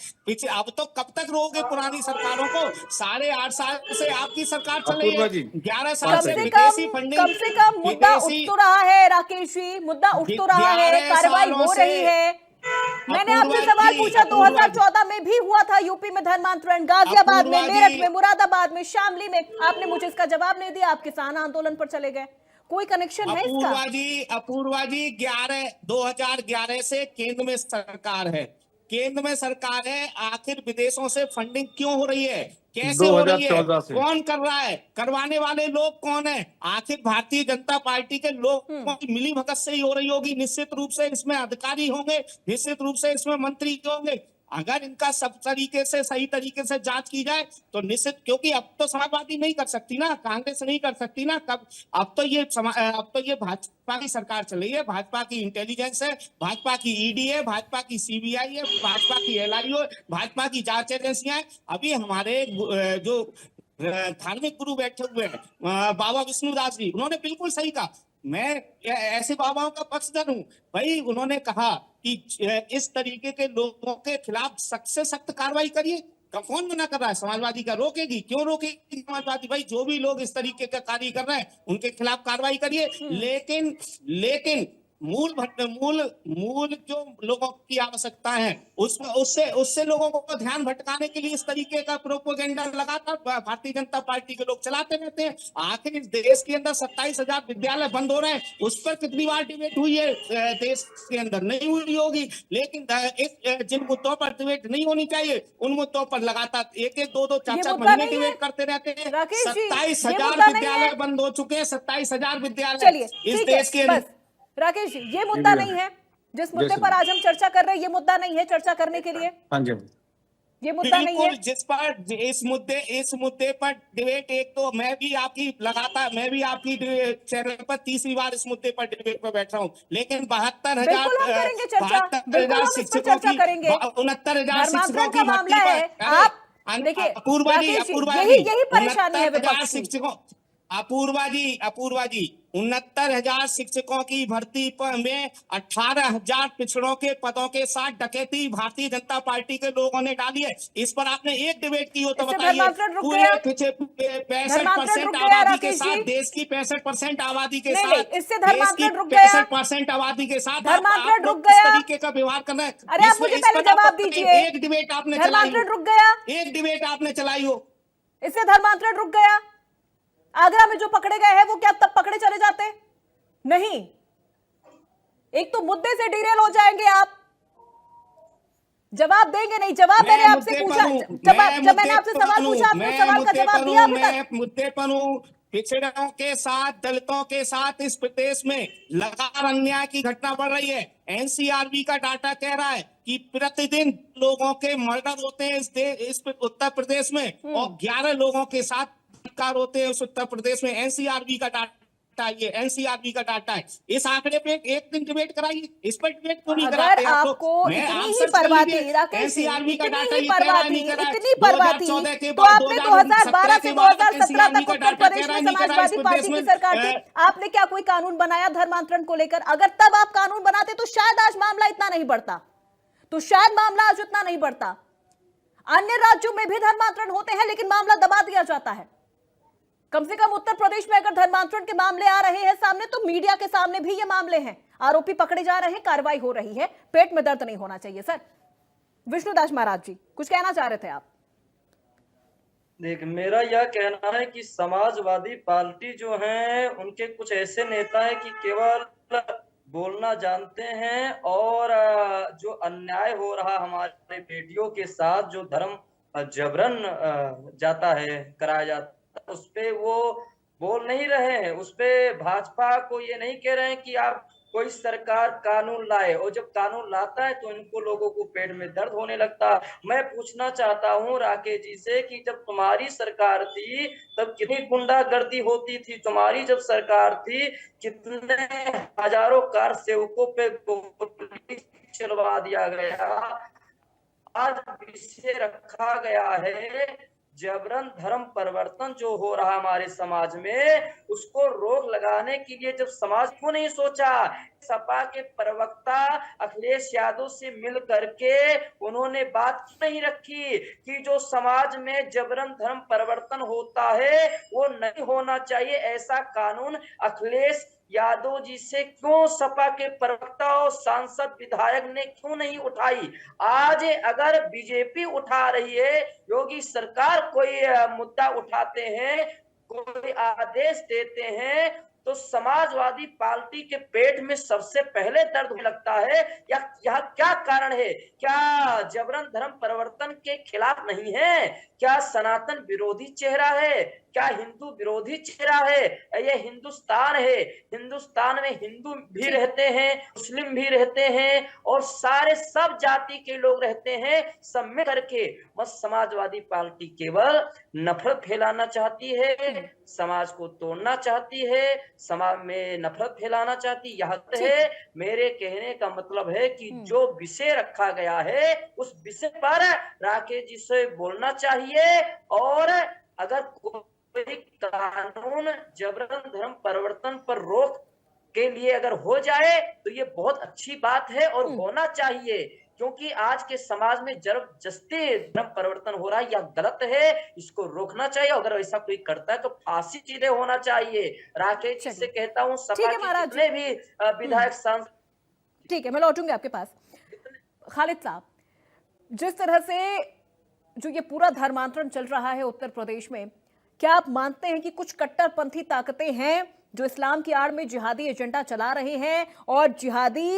अब तो कब तक रोगे पुरानी सरकारों को? 8.5 साल से आपकी सरकार चल रही अपूर्वा है। जी, 11 साल कम से से विदेशी कम फंडिंग, मुद्दा उठ तो रहा है राकेश जी, मुद्दा उठ तो रहा है, 11 कार्रवाई सालों हो से- रही है। मैंने अपूर्वा आपसे सवाल जी, पूछा, अपूर्वा जी। 2014 में भी हुआ था यूपी में धर्मांतरण, गाजियाबाद में, अपूर्वा मेरठ जी। में, मुरादाबाद में, शामली में। आपने मुझे इसका जवाब नहीं दिया, आप किसान आंदोलन पर चले गए। कोई कनेक्शन है इसका? अपूर्वा जी 2011 से केंद्र में सरकार है। केंद्र में सरकार है, आखिर विदेशों से फंडिंग क्यों हो रही है? कैसे हो रही है? 2014 से। कौन कर रहा है? करवाने वाले लोग कौन है? आखिर भारतीय जनता पार्टी के लोगों की मिली भगत से ही हो रही होगी। निश्चित रूप से इसमें अधिकारी होंगे, निश्चित रूप से इसमें मंत्री होंगे। अगर इनका सब तरीके से, सही तरीके से जांच की जाए तो निश्चित, क्योंकि अब तो समाजवादी नहीं कर सकती ना, कांग्रेस नहीं कर सकती ना। अब तो ये भाजपा की सरकार चल रही है, भाजपा की इंटेलिजेंस है, भाजपा की ईडी है, भाजपा की CBI है, भाजपा की LIO, भाजपा की जांच एजेंसियां हैं। अभी हमारे जो धार्मिक गुरु बैठे हुए हैं, बाबा विष्णुदास जी, उन्होंने बिल्कुल सही कहा। मैं ऐसे बाबाओं का पक्षधर हूं भाई। उन्होंने कहा कि इस तरीके के लोगों के खिलाफ सख्त से सख्त कार्रवाई करिए। कौन मना कर रहा है? समाजवादी का रोकेगी? क्यों रोकेगी समाजवादी? भाई जो भी लोग इस तरीके का कार्य कर रहे हैं उनके खिलाफ कार्रवाई करिए। लेकिन मूल जो लोगों की आवश्यकता है उससे लोगों को ध्यान भटकाने के लिए इस तरीके का प्रोपोगेंडा लगातार भारतीय जनता पार्टी के लोग चलाते रहते हैं। आखिर इस देश के अंदर 27,000 विद्यालय बंद हो रहे हैं, उस पर कितनी बार डिबेट हुई है देश के अंदर? नहीं हुई होगी। लेकिन जिन मुद्दों पर डिबेट नहीं होनी चाहिए उन मुद्दों पर लगातार एक दो ये 4 मुद्दा महीने नहीं है डिबेट करते रहते हैं। राकेश जी, ये 27,000 मुद्दा नहीं विद्यालय है। बंद हो चुके हैं, 27,000 विद्यालय चलिए इस ठीक है, देश के बस राकेश जी, ये मुद्दा नहीं है जिस मुद्दे पर आज हम चर्चा कर रहे हैं। ये मुद्दा नहीं है चर्चा करने के लिए, हाँ जी, ये मुद्दा नहीं है। बिल्कुल। जिस पर इस मुद्दे पर डिबेट, एक तो मैं भी आपकी चैनल पर तीसरी बार इस मुद्दे पर डिबेट पर बैठ रहा हूँ, लेकिन बिल्कुल हम करेंगे चर्चा, बिल्कुल हम इस पर चर्चा करेंगे। 69,000 शिक्षकों धर्मांतरण की का मामला भर्ती है। पर आप देखिए राकेश जी, यही परेशानी है विपक्ष की। अपूर्वा जी 69,000 शिक्षकों की भर्ती पर में 18,000 पिछड़ों के पदों के साथ डकैती भारतीय जनता पार्टी के लोगों ने डाली है। इस पर आपने एक डिबेट की हो तो इससे बताइए। धर्मांतरण रुक पूरे गया? 65% रुक गया आबादी के राकेश साथ, जी? देश की 65% आबादी के नहीं, साथ, इससे देश की धर्मांतरण रुक गया? 65% आबादी के साथ आप धर्मांतरण रुक लोग किस गया? तरीके का व्यवहार कर रहे हैं? अरे आप मुझे पहले जवाब दीजिए। एक डिबेट आपने चलाई धर्मांतरण हो, रुक गया? एक डिबेट आपने चलाई हो। इससे धर्मांतरण रुक गया? आगरा में जो पकड़े गए हैं वो क्या तब पकड़े चले जाते? नहीं, एक तो मुद्दे से डिरेल हो जाएंगे आप, जवाब देंगे नहीं। जवाब मैंने आपसे पूछा, जब मैंने आपसे सवाल पूछा आपने सवाल का जवाब दिया अभी तक? मैं मुद्दे पर हूं। पिछड़ों के साथ, दलितों के साथ इस प्रदेश में लगातार अन्याय की घटना बढ़ रही है। एनसीआरबी का डाटा कह रहा है कि प्रतिदिन लोगों के मर्डर होते हैं इस उत्तर प्रदेश में, और 11 लोगों के साथ बलात्कार होते हैं उस उत्तर प्रदेश में। एनसीआरबी का डाटा है। इस आंकड़े पे एक दिन डिबेट कराइए, इस पर डिबेट क्यों नहीं कराते आप लोग? आपको इतनी ही परवाह थी राकेश जी, इतनी ही परवाह थी तो आपने 2012 से 2017 तक उत्तर प्रदेश में समाजवादी पार्टी की सरकार थी, आपने क्या कोई कानून बनाया धर्मांतरण को लेकर? अगर तब आप कानून बनाते तो शायद आज मामला इतना नहीं बढ़ता, अन्य राज्यों में भी धर्मांतरण होते हैं लेकिन मामला दबा दिया जाता है। कम से कम उत्तर प्रदेश में अगर धर्मांतरण के मामले आ रहे हैं सामने तो मीडिया के सामने भी ये मामले हैं, आरोपी पकड़े जा रहे हैं, कार्रवाई हो रही है। पेट में दर्द नहीं होना चाहिए सर। विष्णुदास महाराज जी कुछ कहना चाह रहे थे आप? देख, मेरा यह कहना है कि समाजवादी पार्टी जो है उनके कुछ ऐसे नेता हैं कि केवल बोलना जानते हैं, और जो अन्याय हो रहा हमारे बेटियों के साथ, जो धर्म जबरन कराया जाता है, उस पे वो बोल नहीं रहे हैं। उस पे भाजपा को ये नहीं कह रहे हैं कि आप कोई सरकार कानून लाए, और जब कानून लाता है तो इनको लोगों को पेट में दर्द होने लगता है। मैं पूछना चाहता हूं राकेश जी से कि जब तुम्हारी सरकार थी तब कितनी गुंडागर्दी होती थी? तुम्हारी जब सरकार थी कितने हजारों कार सेवकों पे गोली चलवा दिया गया। आज विषय रखा गया है जबरन धर्म परिवर्तन जो हो रहा हमारे समाज में, उसको रोक लगाने के लिए जब समाज को नहीं सोचा, सपा के प्रवक्ता अखिलेश यादव से मिल करके उन्होंने बात नहीं रखी कि जो समाज में जबरन धर्म परिवर्तन होता है वो नहीं होना चाहिए। ऐसा कानून अखिलेश यादव जी से क्यों सपा के प्रवक्ता और सांसद विधायक ने क्यों नहीं उठाई? आज अगर बीजेपी उठा रही है, योगी सरकार कोई मुद्दा उठाते हैं, कोई आदेश देते हैं, तो समाजवादी पार्टी के पेट में सबसे पहले दर्द होने लगता है। या यह क्या कारण है? क्या जबरन धर्म परिवर्तन के खिलाफ नहीं है? क्या सनातन विरोधी चेहरा है? क्या हिंदू विरोधी चेहरा है? ये हिंदुस्तान है, हिंदुस्तान में हिंदू भी रहते हैं, मुस्लिम भी रहते हैं, और सारे सब जाति के लोग रहते हैं। सब मिल करके बस समाजवादी पार्टी केवल नफरत फैलाना चाहती है, समाज को तोड़ना चाहती है, समाज में नफरत फैलाना चाहती है। मेरे कहने का मतलब है कि जो विषय रखा गया है उस विषय पर राकेश जी से बोलना चाहिए, और अगर कोई कानून जबरन धर्म परिवर्तन पर रोक के लिए अगर हो जाए तो ये बहुत अच्छी बात है और होना चाहिए। क्योंकि आज के समाज में जबरदस्ती धर्म परिवर्तन हो रहा है, यह गलत है, इसको रोकना चाहिए। अगर ऐसा कोई करता है तो फांसी सीधे होना चाहिए। राकेश जी से चलिए, कहता हूँ, ठीक सपा है के महाराज। जितने भी विधायक सांसद, ठीक है, मैं लौटूंगी आपके पास। खालिद साहब, जिस तरह से जो ये पूरा धर्मांतरण चल रहा है उत्तर प्रदेश में, क्या आप मानते हैं कि कुछ कट्टरपंथी ताकतें हैं जो इस्लाम की आड़ में जिहादी एजेंडा चला रहे हैं और जिहादी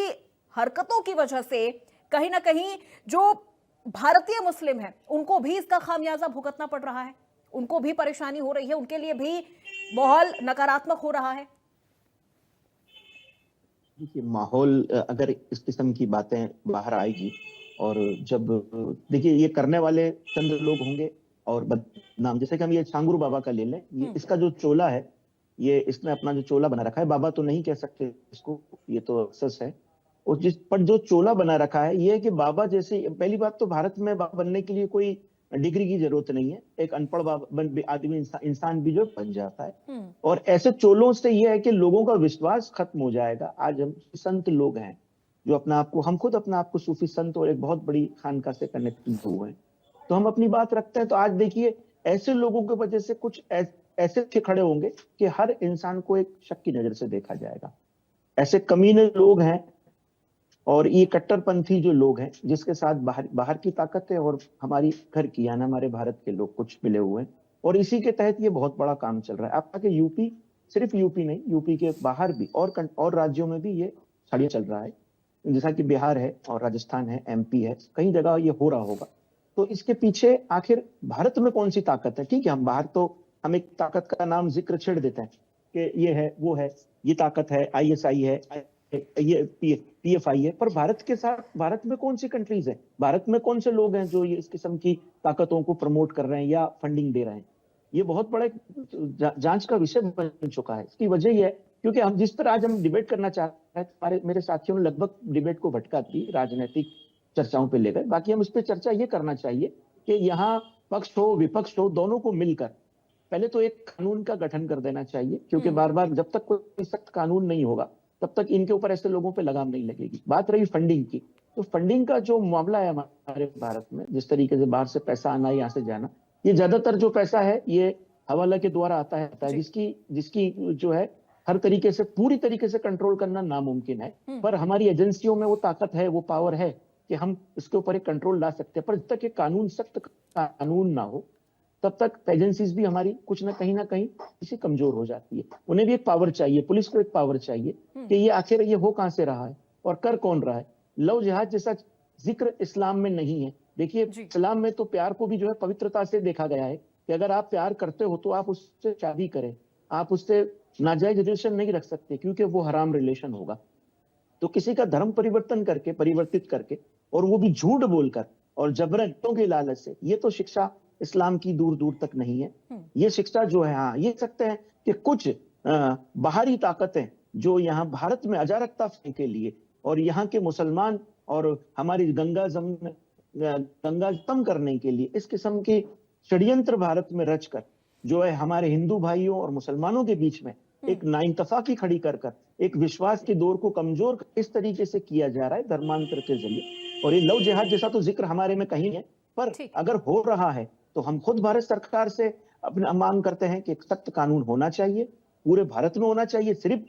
हरकतों की वजह से कहीं ना कहीं जो भारतीय मुस्लिम हैं उनको भी इसका खामियाजा भुगतना पड़ रहा है, उनको भी परेशानी हो रही है, उनके लिए भी माहौल नकारात्मक हो रहा है? देखिए, माहौल अगर इस किस्म की बातें बाहर आएगी और जब देखिए ये करने वाले चंद लोग होंगे और बदनाम, जैसे कि हम ये छांगुर बाबा का ले लें, ये इसका जो चोला है, ये इसने अपना जो चोला बना रखा है, बाबा तो नहीं कह सकते इसको, ये तो सच है। और जिस पर जो चोला बना रखा है, ये है कि बाबा जैसे, पहली बात तो भारत में बाबा बनने के लिए कोई डिग्री की जरूरत नहीं है, एक अनपढ़ आदमी इंसान भी जो बन जाता है। और ऐसे चोलों से ये है कि लोगों का विश्वास खत्म हो जाएगा। आज हम संत लोग हैं जो अपना आपको, हम खुद अपना आपको सूफी संत और एक बहुत बड़ी खानका से कनेक्टेड हुए हैं, तो हम अपनी बात रखते हैं। तो आज देखिए ऐसे लोगों की वजह से कुछ ऐसे खड़े होंगे कि हर इंसान को एक शक की नजर से देखा जाएगा। ऐसे कमीने लोग हैं और ये कट्टरपंथी जो लोग हैं जिसके साथ बाहर की ताकत है और हमारी घर की, यानी हमारे भारत के लोग कुछ मिले हुए हैं, और इसी के तहत ये बहुत बड़ा काम चल रहा है। आपका कि यूपी, सिर्फ यूपी नहीं, यूपी के बाहर भी और राज्यों में भी ये षड्यंत्र चल रहा है, जैसा कि बिहार है और राजस्थान है, एमपी है, कई जगह ये हो रहा होगा। तो इसके पीछे आखिर भारत में कौन सी ताकत है? ठीक है, हम बाहर तो हम एक ताकत का नाम जिक्र छेड़ देते हैं कि ये है, वो है, ये ताकत है, आईएसआई है, ये पीएफआई है, पर भारत के साथ, भारत में कौन सी कंट्रीज है, भारत में कौन से लोग हैं जो ये इस किस्म की ताकतों को प्रमोट कर रहे हैं या फंडिंग दे रहे हैं? ये बहुत बड़ा जांच का विषय बन चुका है। इसकी वजह यह है क्योंकि हम जिस पर आज हम डिबेट करना चाह रहे हैं, मेरे साथियों ने लगभग डिबेट को भटका दी राजनीतिक चर्चाओं पे लेकर, बाकी हम इस पे चर्चा ये करना चाहिए कि यहाँ पक्ष हो विपक्ष हो, दोनों को मिलकर पहले तो एक कानून का गठन कर देना चाहिए, क्योंकि बार बार जब तक कोई सख्त कानून नहीं होगा तब तक इनके ऊपर ऐसे लोगों पे लगाम नहीं लगेगी। बात रही फंडिंग की, तो फंडिंग का जो मामला है हमारे भारत में, जिस तरीके से बाहर से पैसा आना, यहाँ से जाना, ये ज्यादातर जो पैसा है ये हवाला के द्वारा आता है, जिसकी जो है हर तरीके से, पूरी तरीके से कंट्रोल करना नामुमकिन है। पर हमारी एजेंसियों में वो ताकत है, वो पावर है कि हम इसके ऊपर एक कंट्रोल ला सकते हैं। पर जब तक ये कानून, सख्त कानून ना हो, तब तक एजेंसीज भी हमारी कुछ ना कहीं इसी कमजोर हो जाती है। उन्हें भी एक पावर चाहिए, पुलिस को एक पावर चाहिए कि ये आखिर ये हो कहां से रहा है और कर कौन रहा है। लव जिहाद जैसा जिक्र इस्लाम में नहीं है। देखिए, इस्लाम में तो प्यार को भी जो है पवित्रता से देखा गया है कि अगर आप प्यार करते हो तो आप उससे शादी करें, आप उससे नाजायज रिलेशन नहीं रख सकते क्योंकि वो हराम रिलेशन होगा। तो किसी का धर्म परिवर्तित करके और वो भी झूठ बोलकर और जबरन के लालच से, ये तो शिक्षा इस्लाम की दूर दूर तक नहीं है। ये शिक्षा जो है, हाँ, ये सकते हैं कि कुछ बाहरी ताकतें जो यहाँ भारत में अराजकता के लिए और यहाँ के मुसलमान और हमारी गंगा करने के लिए इस किस्म के षड्यंत्र भारत में रचकर जो है हमारे हिंदू भाइयों और मुसलमानों के बीच में एक नाइंतफाकी खड़ी कर एक विश्वास के दौर को कमजोर इस तरीके से किया जा रहा है धर्मांतर के जरिए। और ये लव जिहाद जैसा तो जिक्र हमारे में कहीं है, पर अगर हो रहा है तो हम खुद भारत सरकार से अपनी मांग करते हैं कि एक सख्त कानून होना चाहिए, पूरे भारत में होना चाहिए, सिर्फ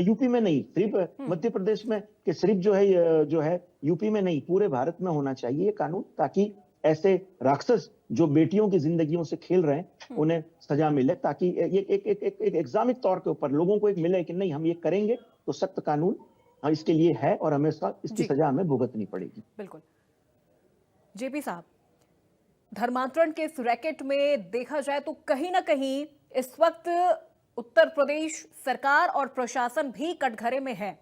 यूपी में नहीं, सिर्फ मध्य प्रदेश में कि सिर्फ जो है यूपी में नहीं, पूरे भारत में होना चाहिए ये कानून, ताकि ऐसे राक्षस जो बेटियों की जिंदगियों से खेल रहे हैं उन्हें सजा मिले, ताकि एक एग्जामिक तौर के ऊपर लोगों को एक मिले कि नहीं, हम ये करेंगे तो सख्त कानून इसके लिए है और हमें इसकी सजा हमें भुगतनी पड़ेगी। बिल्कुल। जेपी साहब, धर्मांतरण के इस रैकेट में देखा जाए तो कहीं ना कहीं इस वक्त उत्तर प्रदेश सरकार और प्रशासन भी कटघरे में है।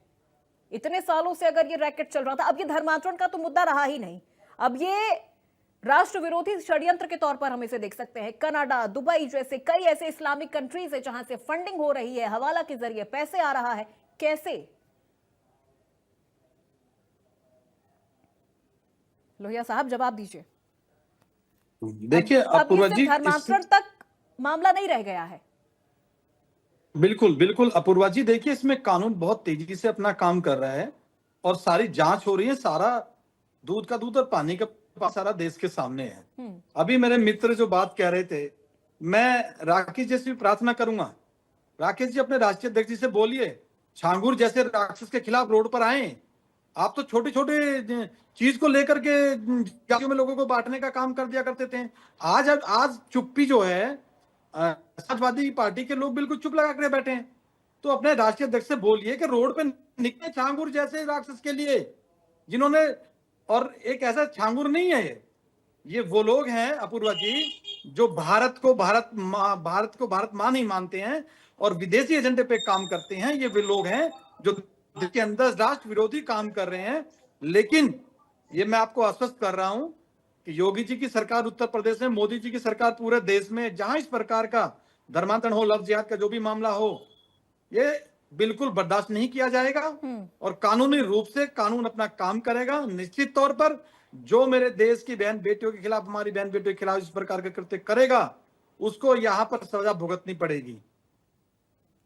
इतने सालों से अगर ये रैकेट चल रहा था, अब ये धर्मांतरण का तो मुद्दा रहा ही नहीं, अब ये राष्ट्र विरोधी षड्यंत्र के तौर पर हम इसे देख सकते हैं। कनाडा, दुबई जैसे कई ऐसे इस्लामिक कंट्रीज है जहां से फंडिंग हो रही है, हवाला के जरिए पैसे आ रहा है। कैसे? लोहिया साहब जवाब दीजिए। देखिए अपूर्वा जी, धर्मांतरण तक मामला नहीं रह गया है। बिल्कुल अपूर्वा जी, देखिए इसमें कानून बहुत तेजी से अपना काम कर रहा है और सारी जांच हो रही है, सारा दूध का दूध और पानी का पानी सारा देश के सामने है। अभी मेरे मित्र जो बात कह रहे थे, मैं राकेश जी से भी प्रार्थना करूंगा, राकेश जी अपने राष्ट्रीय अध्यक्ष जी से बोलिए, छांगुर जैसे राक्षस के खिलाफ रोड पर आए। आप तो छोटे छोटे चीज को लेकर के जातियों में लोगों को बांटने का काम कर दिया करते थे। आज चुप्पी जो है, समाजवादी पार्टी के लोग बिल्कुल चुप लगा कर बैठे हैं। तो अपने राष्ट्रीय अध्यक्ष से बोलिए कि रोड पे निकले छांगुर जैसे राक्षस के लिए, जिन्होंने, और एक ऐसा छांगुर नहीं है ये वो लोग हैं अपूर्वा जी जो भारत को भारत मां नहीं मानते हैं और विदेशी एजेंडे पे काम करते हैं। ये वे लोग हैं जो देश के अंदर राष्ट्र विरोधी काम कर रहे हैं। लेकिन ये मैं आपको आश्वस्त कर रहा हूं कि योगी जी की सरकार उत्तर प्रदेश में, मोदी जी की सरकार पूरे देश में, जहां इस प्रकार का धर्मांतरण हो, लफ्ज जिहाद का जो भी मामला हो, ये बिल्कुल बर्दाश्त नहीं किया जाएगा और कानूनी रूप से कानून अपना काम करेगा। निश्चित तौर पर जो मेरे देश की बहन बेटियों के खिलाफ, हमारी बहन बेटियों के खिलाफ इस प्रकार के कृत्य करेगा, उसको यहां पर सजा भुगतनी पड़ेगी।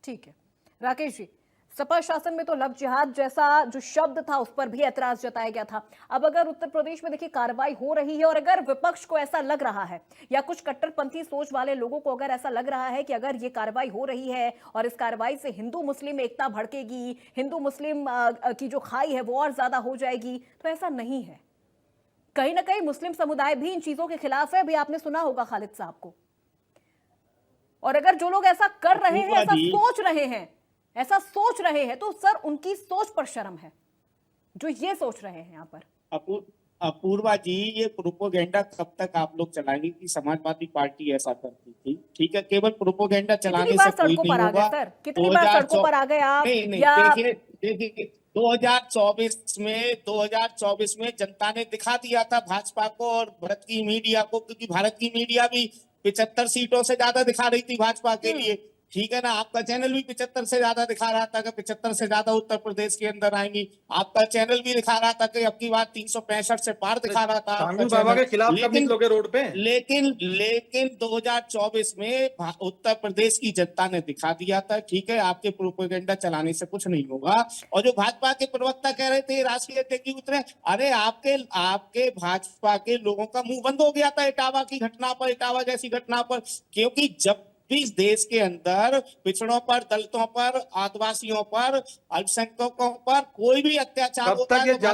ठीक है राकेश जी, सपा शासन में तो लव जिहाद जैसा जो शब्द था उस पर भी ऐतराज जताया गया था। अब अगर उत्तर प्रदेश में देखिए कार्रवाई हो रही है और अगर विपक्ष को ऐसा लग रहा है या कुछ कट्टरपंथी सोच वाले लोगों को अगर ऐसा लग रहा है कि अगर ये कार्रवाई हो रही है और इस कार्रवाई से हिंदू मुस्लिम एकता भड़केगी, हिंदू मुस्लिम की जो खाई है वो और ज्यादा हो जाएगी, तो ऐसा नहीं है। कहीं ना कहीं मुस्लिम समुदाय भी इन चीजों के खिलाफ है। अभी आपने सुना होगा खालिद साहब को। और अगर जो लोग ऐसा कर रहे हैं, ऐसा सोच रहे हैं तो सर उनकी सोच पर शर्म है जो ये सोच रहे हैं यहाँ पर। अपूर्वा जी, ये प्रोपोगेंडा कब तक आप लोग चलाएंगे कि समाजवादी पार्टी ऐसा करती थी? ठीक है, केवल प्रोपोगेंडा चलाने से कोई नहीं होगा। सर कितनी बार सड़कों पर आ गए आप? नहीं, देखिए 2024 में जनता ने दिखा दिया था भाजपा को और भारत की मीडिया को, क्योंकि भारत की मीडिया भी 75 सीटों से ज्यादा दिखा रही थी भाजपा के लिए। ठीक है ना, आपका चैनल भी 75 से ज्यादा दिखा रहा था कि 75 से ज्यादा उत्तर प्रदेश के अंदर आएंगी। आपका चैनल भी दिखा रहा था कि अब की बात 365 से पार दिखा रहा था बाबा के खिलाफ कब निकलोगे रोड पे? लेकिन 2024 में उत्तर प्रदेश की जनता ने दिखा दिया था। ठीक है, आपके प्रोपेगेंडा चलाने से कुछ नहीं होगा। और जो भाजपा के प्रवक्ता कह रहे थे राष्ट्रीय अध्यक्ष उतरे, अरे आपके भाजपा के लोगों का मुंह बंद हो गया था इटावा की घटना पर, इटावा जैसी घटना पर, क्योंकि जब इस देश के अंदर पिछड़ों पर, दलितों पर, आदिवासियों पर, अल्पसंख्यकों पर कोई भी अत्याचार होता है तो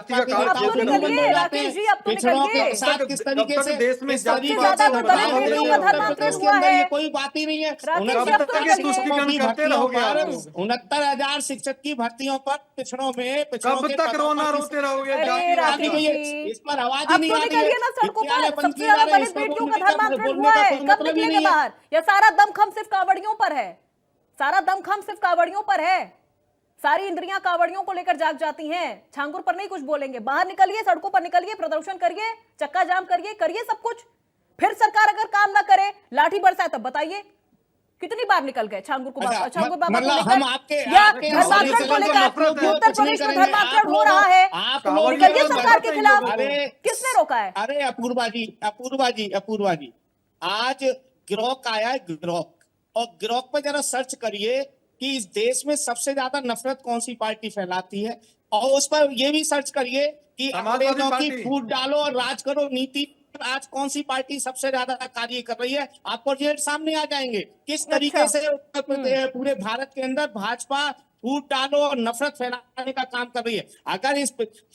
राकेश जी, अब तो पिछड़ों के साथ किस तरीके से देश में सबसे ज्यादा तो दलित बेटियों का धर्मांतरण हुआ है। कोई बात ही नहीं है। 69,000 शिक्षक की भर्तियों पर पिछड़ों कब तक रोना रोते रहोगे? इस पर आवाज ही नहीं आ रही है। सड़कों पर सबसे ज्यादा दलित बेटियों का धर्मांतरण हुआ है, कब निकलेंगे बाहर? या सारा दमखम सिर्फ कावड़ियों पर है? सारा दमखम सिर्फ कावड़ियों पर है? सारी इंद्रियां कावड़ियों को लेकर जाग जाती हैं। छांगुर पर नहीं कुछ बोलेंगे, बाहर निकलिए, सड़कों पर निकलिए, प्रदर्शन करिए, चक्का जाम करिए सब कुछ। फिर सरकार अगर काम ना करे, लाठी बरसाए, तब बताइए कितनी बार निकल गए छांगुर को, छांगुर बाबा को लेकर या धर्मांतरण को लेकर? उत्तर प्रदेश में धर्मांतरण हो रहा है, निकलिए सरकार के खिलाफ। किसने रोका है? अरे अपूर्वा जी, आज गिरोह आया है, गिरोह, और गिरोह पर जरा सर्च करिए कि इस देश में सबसे ज्यादा नफरत कौन सी पार्टी फैलाती है, और उस पर यह भी सर्च करिए कि अंग्रेजों की फूट डालो और राज करो नीति आज कौन सी पार्टी सबसे ज्यादा कार्य कर रही है। आपको रिजल्ट सामने आ जाएंगे किस तरीके से उत्तर प्रदेश पूरे भारत के अंदर भाजपा फूट डालो और नफरत फैलाने का काम कर रही है। अगर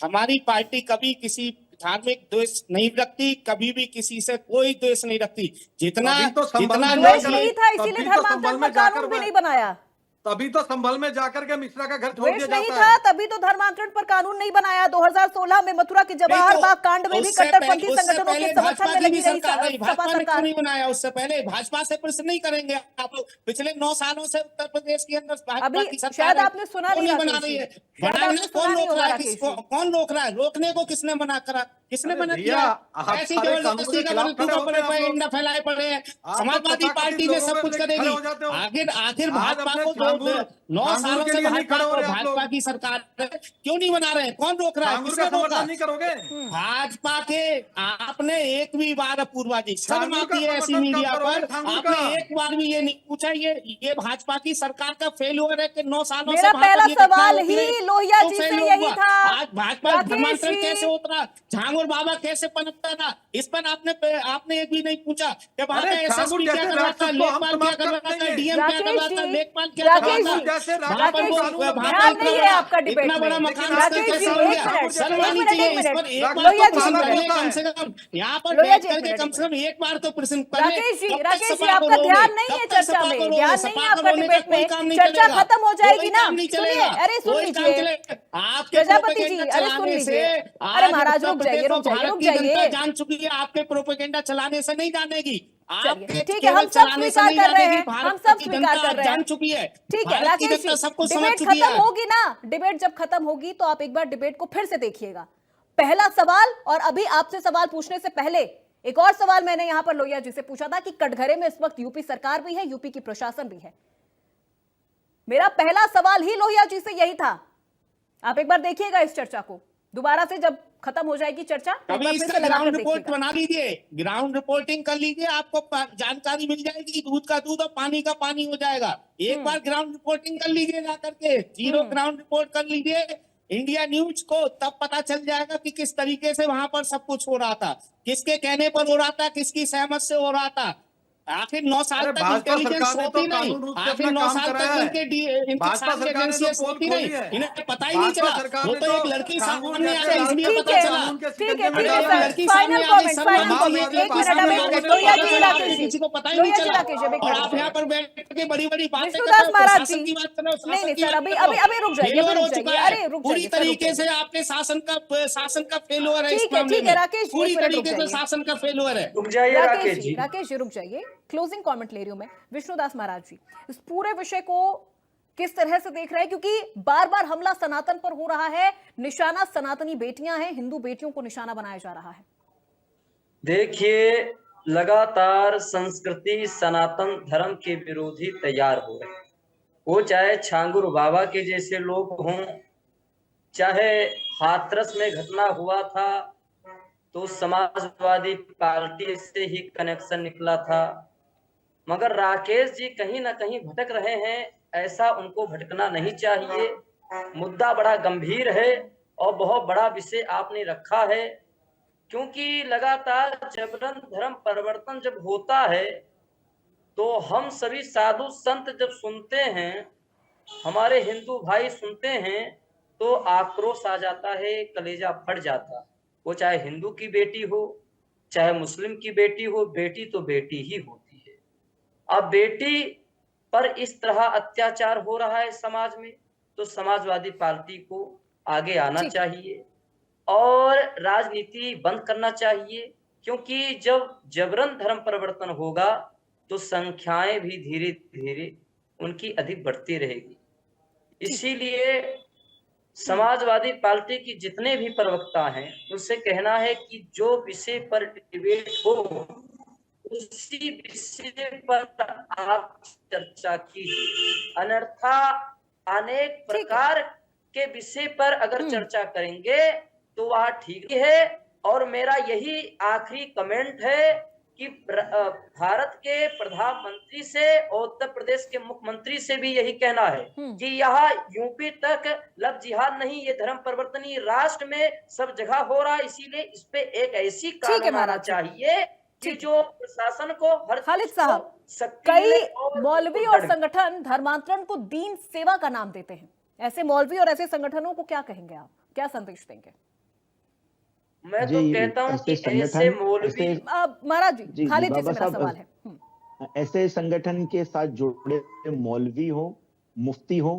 हमारी पार्टी कभी किसी धार्मिक द्वेष नहीं रखती, कभी भी किसी से कोई द्वेष नहीं रखती। जितना द्वेष नहीं था, इसीलिए धर्मांतरण पर कानून भी नहीं बनाया। तभी तो संभल में जाकर के मिश्रा का घर छोड़ दिया जाता नहीं था, तभी तो धर्मांतरण पर कानून नहीं बनाया। 2016 में मथुरा के जवाहर बाग कांड में भी कट्टरपंथी संगठनों के समर्थन में लगी रही सपा सरकार। नहीं बनाया उससे पहले भाजपा से प्रश्न नहीं करेंगे आप लोग। पिछले 9 सालों से उत्तर प्रदेश के अंदर भाजपा की सरकार शायद आपने सुना नहीं बना रही है। कौन रोक रहा है? रोकने को किसने मना करा? किसने मना किया? ऐसी जबरदस्ती का प्रोपेगेंडा फैलाए पड़े हैं। समाजवादी पार्टी ने सब कुछ करेगी। आखिर भाजपा को 9 छांगुर सालों के से लिए नहीं खड़े हो रहे आप भाजपा लोग। की सरकार है, क्यों नहीं बना रहे? कौन रोक रहा है? छांगुर किसने का रोका? समर्थन नहीं करोगे? भाजपा के आपने एक भी बार, अपूर्वा जी, शर्म छांगुर का आती है ऐसी समर्थन कब मीडिया करोगे? पर, छांगुर आपने का एक बार भी ये नहीं पूछा ये भाजपा की सरकार का फेल्योर है कि 9 सालों से मेरा वहां पहला पर ये घटना सवाल होती ही रही? लोहिया क्यों जी फेल से यही हुआ? था। आज भाजपा राकेश धर्मांतरण जी, कैसे उतरा, झांगुर बाबा कैसे पनपता था, इस पर आपने एक भी नहीं पूछा कि वहां अरे का छांगुर एसएसपी क्या जैसे कर रहा था, राक्षस को हम लेखपाल क्या समाप्त कर कर रहा था, देंगे। डीएम क्या कर राकेश रहा था, जी, लेखपाल क्या कर रहा राकेश था? जी, जैसे वहां पर राकेश वो जी, कानून वहां ध्यान पर नहीं इतना है बड़ा आपका डिबेट इतना बड़ा में। मकान राकेश जी, कैसे हो एक गया? मिनट, शर्म एक आनी मिनट, चाहिए एक इस मिनट। पर। एक बार लोहिया तो जी, प्रश्न पाला करिए, होता कम है। से कम यहाँ पर लोहिया बैठ जी, एक करके मिनट, कम एक से कम एक बार तो प्रश्न करिए। राकेश जी, कब तक राकेश जी, सपा को आपका रोगे? ध्यान नहीं कब है तक चर्चा सपा में, को रोगे? ध्यान नहीं सपा है को आपका रोने का डिबेट कोई में। काम नहीं चर्चा चलेगा, खत्म हो जाएगी कोई ना। काम नहीं सुनिए, चलेगा, अरे सुन कोई काम लीजिए, चलेगा। आपके प्रजापति जी, प्रोपेगेंडा अरे सुन चलाने से लीजिए। अरे आज महाराज, उत्तर रुक जाइए, प्रदेश रुक और जाइए, भारत रुक की जनता जाइए। जान चुकी है, आपके प्रोपेगेंडा चलाने से नहीं जानेगी। चलिए, आपके ठीक है, हम केवल सब चलाने से स्वीकार नहीं कर रहे जानेगी। हैं, हम भारत सब की स्वीकार जनता कर आज रहे जान हैं। चुकी है, ठीक है भारत की राकेश जनता जी, सब कुछ समझ डिबेट चुकी खत्म है। होगी ना, डिबेट जब खत्म होगी तो आप एक बार डिबेट को फिर से देखिएगा। पहला सवाल, और अभी आपसे सवाल पूछने से पहले एक और सवाल मैंने यहां पर लोहिया जी से पूछा था कि कटघरे में इस वक्त यूपी सरकार भी है, यूपी की प्रशासन भी है। मेरा पहला सवाल ही लोहिया जी से यही था। आप एक बार देखिएगा इस चर्चा को, दोबारा से जब खत्म हो जाएगी चर्चा तो एक कभी बार फिर इसका से लगाकर ग्राउंड रिपोर्ट देखिएगा। बना लीजिए, ग्राउंड रिपोर्टिंग कर लीजिए, आपको जानकारी मिल जाएगी। दूध का दूध और पानी का पानी हो जाएगा। एक बार ग्राउंड रिपोर्टिंग कर लीजिए जा करके, जीरो ग्राउंड रिपोर्ट कर लीजिए इंडिया न्यूज को, तब पता चल जाएगा कि किस तरीके से वहां पर सब कुछ हो रहा था, किसके कहने पर हो रहा था, किसकी सहमत से हो रहा था। आखिर 9 साल अरे तक भाजपा इंटेलिजेंस सरकार ने सोती तो नहीं, कानून रूप से आखिर अपना 9 काम साल कराया तक है। इनकी भाजपा सारी सरकार ने तो एजेंसियां पोल सोती खोली नहीं, है। इन्हें पता ही नहीं भाजपा चला। सरकार वो ने तो तो एक लड़की छांगुर सामने आ जैसे गई, इसलिए ठीक पता है, चला। कानून के ठीक है, शिकंजे में ठीक है डाला सर, है। लड़की फाइनल सामने आ गई, कमेंट, शर्म फाइनल आती है, कमेंट, एक मिनट, सामने अब आ एक गई, लोहिया पता जी, चला, राकेश जी, किसी को पता ही नहीं लोहिया जी, चला। राकेश जी, अब एक और मिनट आप यहाँ पर बैठ के बड़ी बड़ी बातें कर विष्णुदास रहे हो, महाराज शासन जी, की बात कर रहे हो, नहीं शासन नहीं की सर, बात अभी कर रहे अभी हो। अभी रुक जाइए, फेल्योर अभी हो रुक चुका जाइए, है अरे रुक पूरी जाइए सर, रुक तरीके से, जाइए। आपके शासन का फेल्योर है इस ठीक है, मामले ठीक है में, राकेश जी, पूरी एक मिनट रुक तरीके से जाइए। शासन का फेल्योर है। रुक जाइए राकेश जी रुक जाइए, क्लोजिंग कमेंट ले रही हूं मैं। विष्णुदास महाराज जी, इस पूरे विषय को किस तरह से देख रहे हैं, क्योंकि बार बार हमला सनातन पर हो रहा है, निशाना सनातनी बेटियां हैं, हिंदू बेटियों को निशाना बनाया जा रहा है। देखिए, लगातार संस्कृति सनातन धर्म के विरोधी तैयार हो रहे हैं। वो चाहे छांगुर बाबा के जैसे लोग हों, चाहे हाथरस में घटना हुआ था तो समाजवादी पार्टी से ही कनेक्शन निकला था, मगर राकेश जी कहीं ना कहीं भटक रहे हैं। ऐसा उनको भटकना नहीं चाहिए। मुद्दा बड़ा गंभीर है और बहुत बड़ा विषय आपने रखा है, क्योंकि लगातार जबरन धर्म परिवर्तन जब होता है तो हम सभी साधु संत जब सुनते हैं, हमारे हिंदू भाई सुनते हैं, तो आक्रोश आ जाता है, कलेजा फट जाता है। वो चाहे हिंदू की बेटी हो, चाहे मुस्लिम की बेटी हो, बेटी तो बेटी ही होती है। अब बेटी पर इस तरह अत्याचार हो रहा है समाज में, तो समाजवादी पार्टी को आगे आना चाहिए और राजनीति बंद करना चाहिए, क्योंकि जब जबरन धर्म परिवर्तन होगा तो संख्याएं भी धीरे धीरे उनकी अधिक बढ़ती रहेगी। इसीलिए समाजवादी पार्टी की जितने भी प्रवक्ता हैं उनसे कहना है कि जो विषय पर डिबेट हो उसी विषय पर आप चर्चा कीजिए, अन्यथा अनेक प्रकार के विषय पर अगर चर्चा करेंगे तो वह ठीक है। और मेरा यही आखिरी कमेंट है कि भारत के प्रधानमंत्री से और उत्तर प्रदेश के मुख्यमंत्री से भी यही कहना है कि यहाँ यूपी तक लव जिहाद नहीं, ये धर्म परिवर्तन राष्ट्र में सब जगह हो रहा है। इसीलिए इस पे एक ऐसी कानून आना चाहिए कि जो प्रशासन को हर खालिद साहब, कई मौलवी और संगठन धर्मांतरण को दीन सेवा का नाम देते हैं। ऐसे मौलवी और ऐसे संगठनों को क्या कहेंगे आप, क्या संदेश देंगे? मैं तो कहता हूं कि ऐसे मौलवी, महाराज जी, खालिद जी से मेरा सवाल है, ऐसे संगठन के साथ जुड़े मौलवी हो, मुफ्ती हो,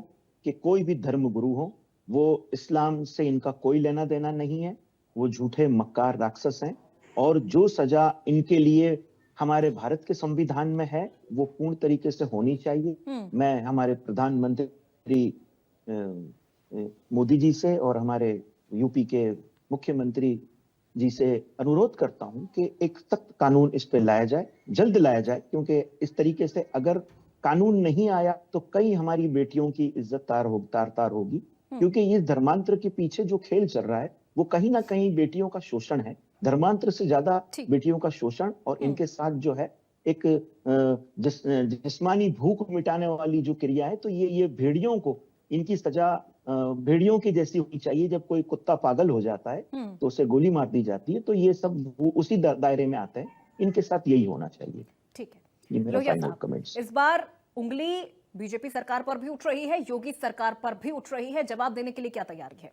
कि कोई भी धर्म गुरु हो, वो इस्लाम से इनका कोई लेना देना नहीं है, वो झूठे मक्कार राक्षस हैं और जो सजा इनके लिए हमारे भारत के संविधान में है वो पूर्ण तरीके से होनी चाहिए। मैं हमारे प्रधानमंत्री मोदी जी से और हमारे यूपी के मुख्यमंत्री जी से अनुरोध करता हूं कि एक सख्त कानून इस पे लाया जाए, जल्द लाया जाए, क्योंकि इस तरीके से अगर कानून नहीं आया तो कई हमारी बेटियों की इज्जत तार होगी, क्योंकि ये धर्मांतर के पीछे जो खेल चल रहा है वो कहीं ना कहीं बेटियों का शोषण है। धर्मांतर से ज्यादा ठीक। बेटियों का शोषण और इनके साथ जो है एक जिस्मानी भूख मिटाने वाली जो क्रिया है, तो ये भेड़ियों को इनकी सजा भेड़ियों की जैसी होनी चाहिए। जब कोई कुत्ता पागल हो जाता है तो उसे गोली मार दी जाती है, तो ये सब उसी दायरे में आते हैं। इनके साथ यही होना चाहिए। ठीक है, ये मेरा लोहिया फाइनल साहब, कमेंट्स। इस बार उंगली बीजेपी सरकार पर भी उठ रही है, योगी सरकार पर भी उठ रही है, जवाब देने के लिए क्या तैयारी है?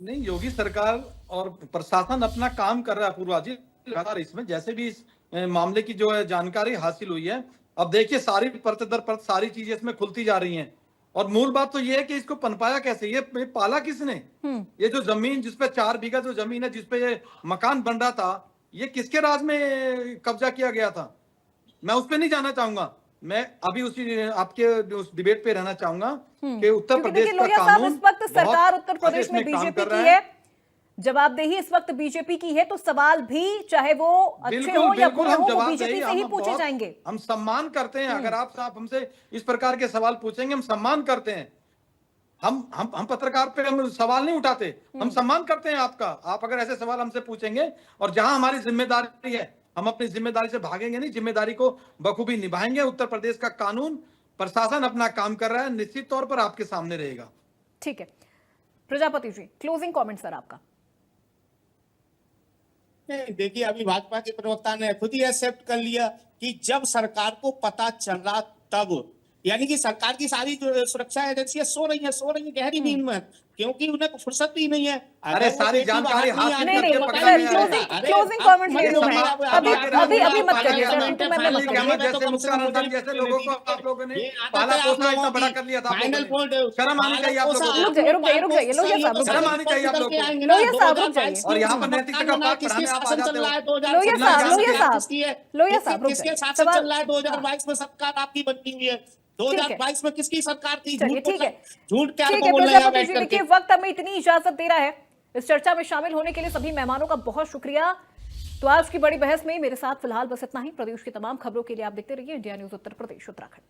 नहीं, योगी सरकार और प्रशासन अपना काम कर रहा है अपूर्वा जी लगातार। इसमें जैसे भी इस मामले की जो है जानकारी हासिल हुई है, अब देखिए सारी परत दर परत सारी चीजें इसमें खुलती जा रही हैं। और मूल बात तो ये है कि इसको पनपाया कैसे, ये पाला किसने? ये जो जमीन जिसपे 4 बीघा जो जमीन है जिसपे ये मकान बन रहा था, ये किसके राज में कब्जा किया गया था? मैं उस पर नहीं जाना चाहूंगा, मैं अभी उसी आपके उस डिबेट पे रहना चाहूंगा कि उत्तर क्योंकि प्रदेश देखिए का लोहिया साहब, कानून इस वक्त सरकार बहुत उत्तर प्रदेश अच्छे में इसमें काम बीजेपी कर की रहा है, जवाबदेही इस वक्त बीजेपी की है, तो सवाल भी चाहे वो अच्छे बिल्कुल हो या बिल्कुल बुरे हम हो, वो जवाब बीजेपी देंगे। से ही हम पूछे बहुत- जाएंगे। हम सम्मान करते हैं, अगर आप हमसे इस प्रकार के सवाल पूछेंगे, हम सम्मान करते हैं। हम पत्रकार पे हम सवाल नहीं उठाते, हम सम्मान करते हैं आपका। आप अगर ऐसे सवाल हमसे पूछेंगे, और जहां हमारी जिम्मेदारी है हम अपनी जिम्मेदारी से भागेंगे नहीं, जिम्मेदारी को बखूबी निभाएंगे। उत्तर प्रदेश का कानून प्रशासन अपना काम कर रहा है, निश्चित तौर पर आपके सामने रहेगा। ठीक है, Prajapati ji, closing comment sir आपका। नहीं, देखिए अभी भाजपा के प्रवक्ता ने खुद ही एक्सेप्ट कर लिया कि जब सरकार को पता चल रहा तब, यानी कि सरकार की सारी जो सुरक्षा एजेंसियां सो रही है गहरी नींद में, क्योंकि उन्हें फुर्सत भी नहीं है। अरे सारी जानकारी हाथ नहीं नहीं पकड़ा सर, गया है। क्लोजिंग कमेंट ले लूं मैं। अभी मत करिए सर, मैं मैं मत करिए। जैसे मुख्तार अंसारी जैसे लोगों को आप लोगों ने पाला पोसा इतना बड़ा कर लिया था। फाइनल पॉइंट, शर्म आनी चाहिए आप लोगों को। रुक जाइए लोहिया साहब, रुक शर्म जाइए। आनी चाहिए आप लोगों को। लोहिया साहब, रुक जाइए। और यहाँ पर नैतिकता का पाठ पढ़ाने आप आ जाते हो। लोहिया साहब, रुक किसके जाइए। साथ चल रहा है? 2022 में सरकार आपकी बनती हुई है, 2022 में किसकी सरकार थी? चलिए ठीक है, झूठ क्या ठीक है बोल रहे हैं प्रजापति बैठ जी, करके? देखिए वक्त हमें इतनी इजाजत दे रहा है। इस चर्चा में शामिल होने के लिए सभी मेहमानों का बहुत शुक्रिया। तो आज की बड़ी बहस में मेरे साथ फिलहाल बस इतना ही। प्रदेश की तमाम खबरों के लिए आप देखते रहिए इंडिया न्यूज उत्तर प्रदेश उत्तराखंड।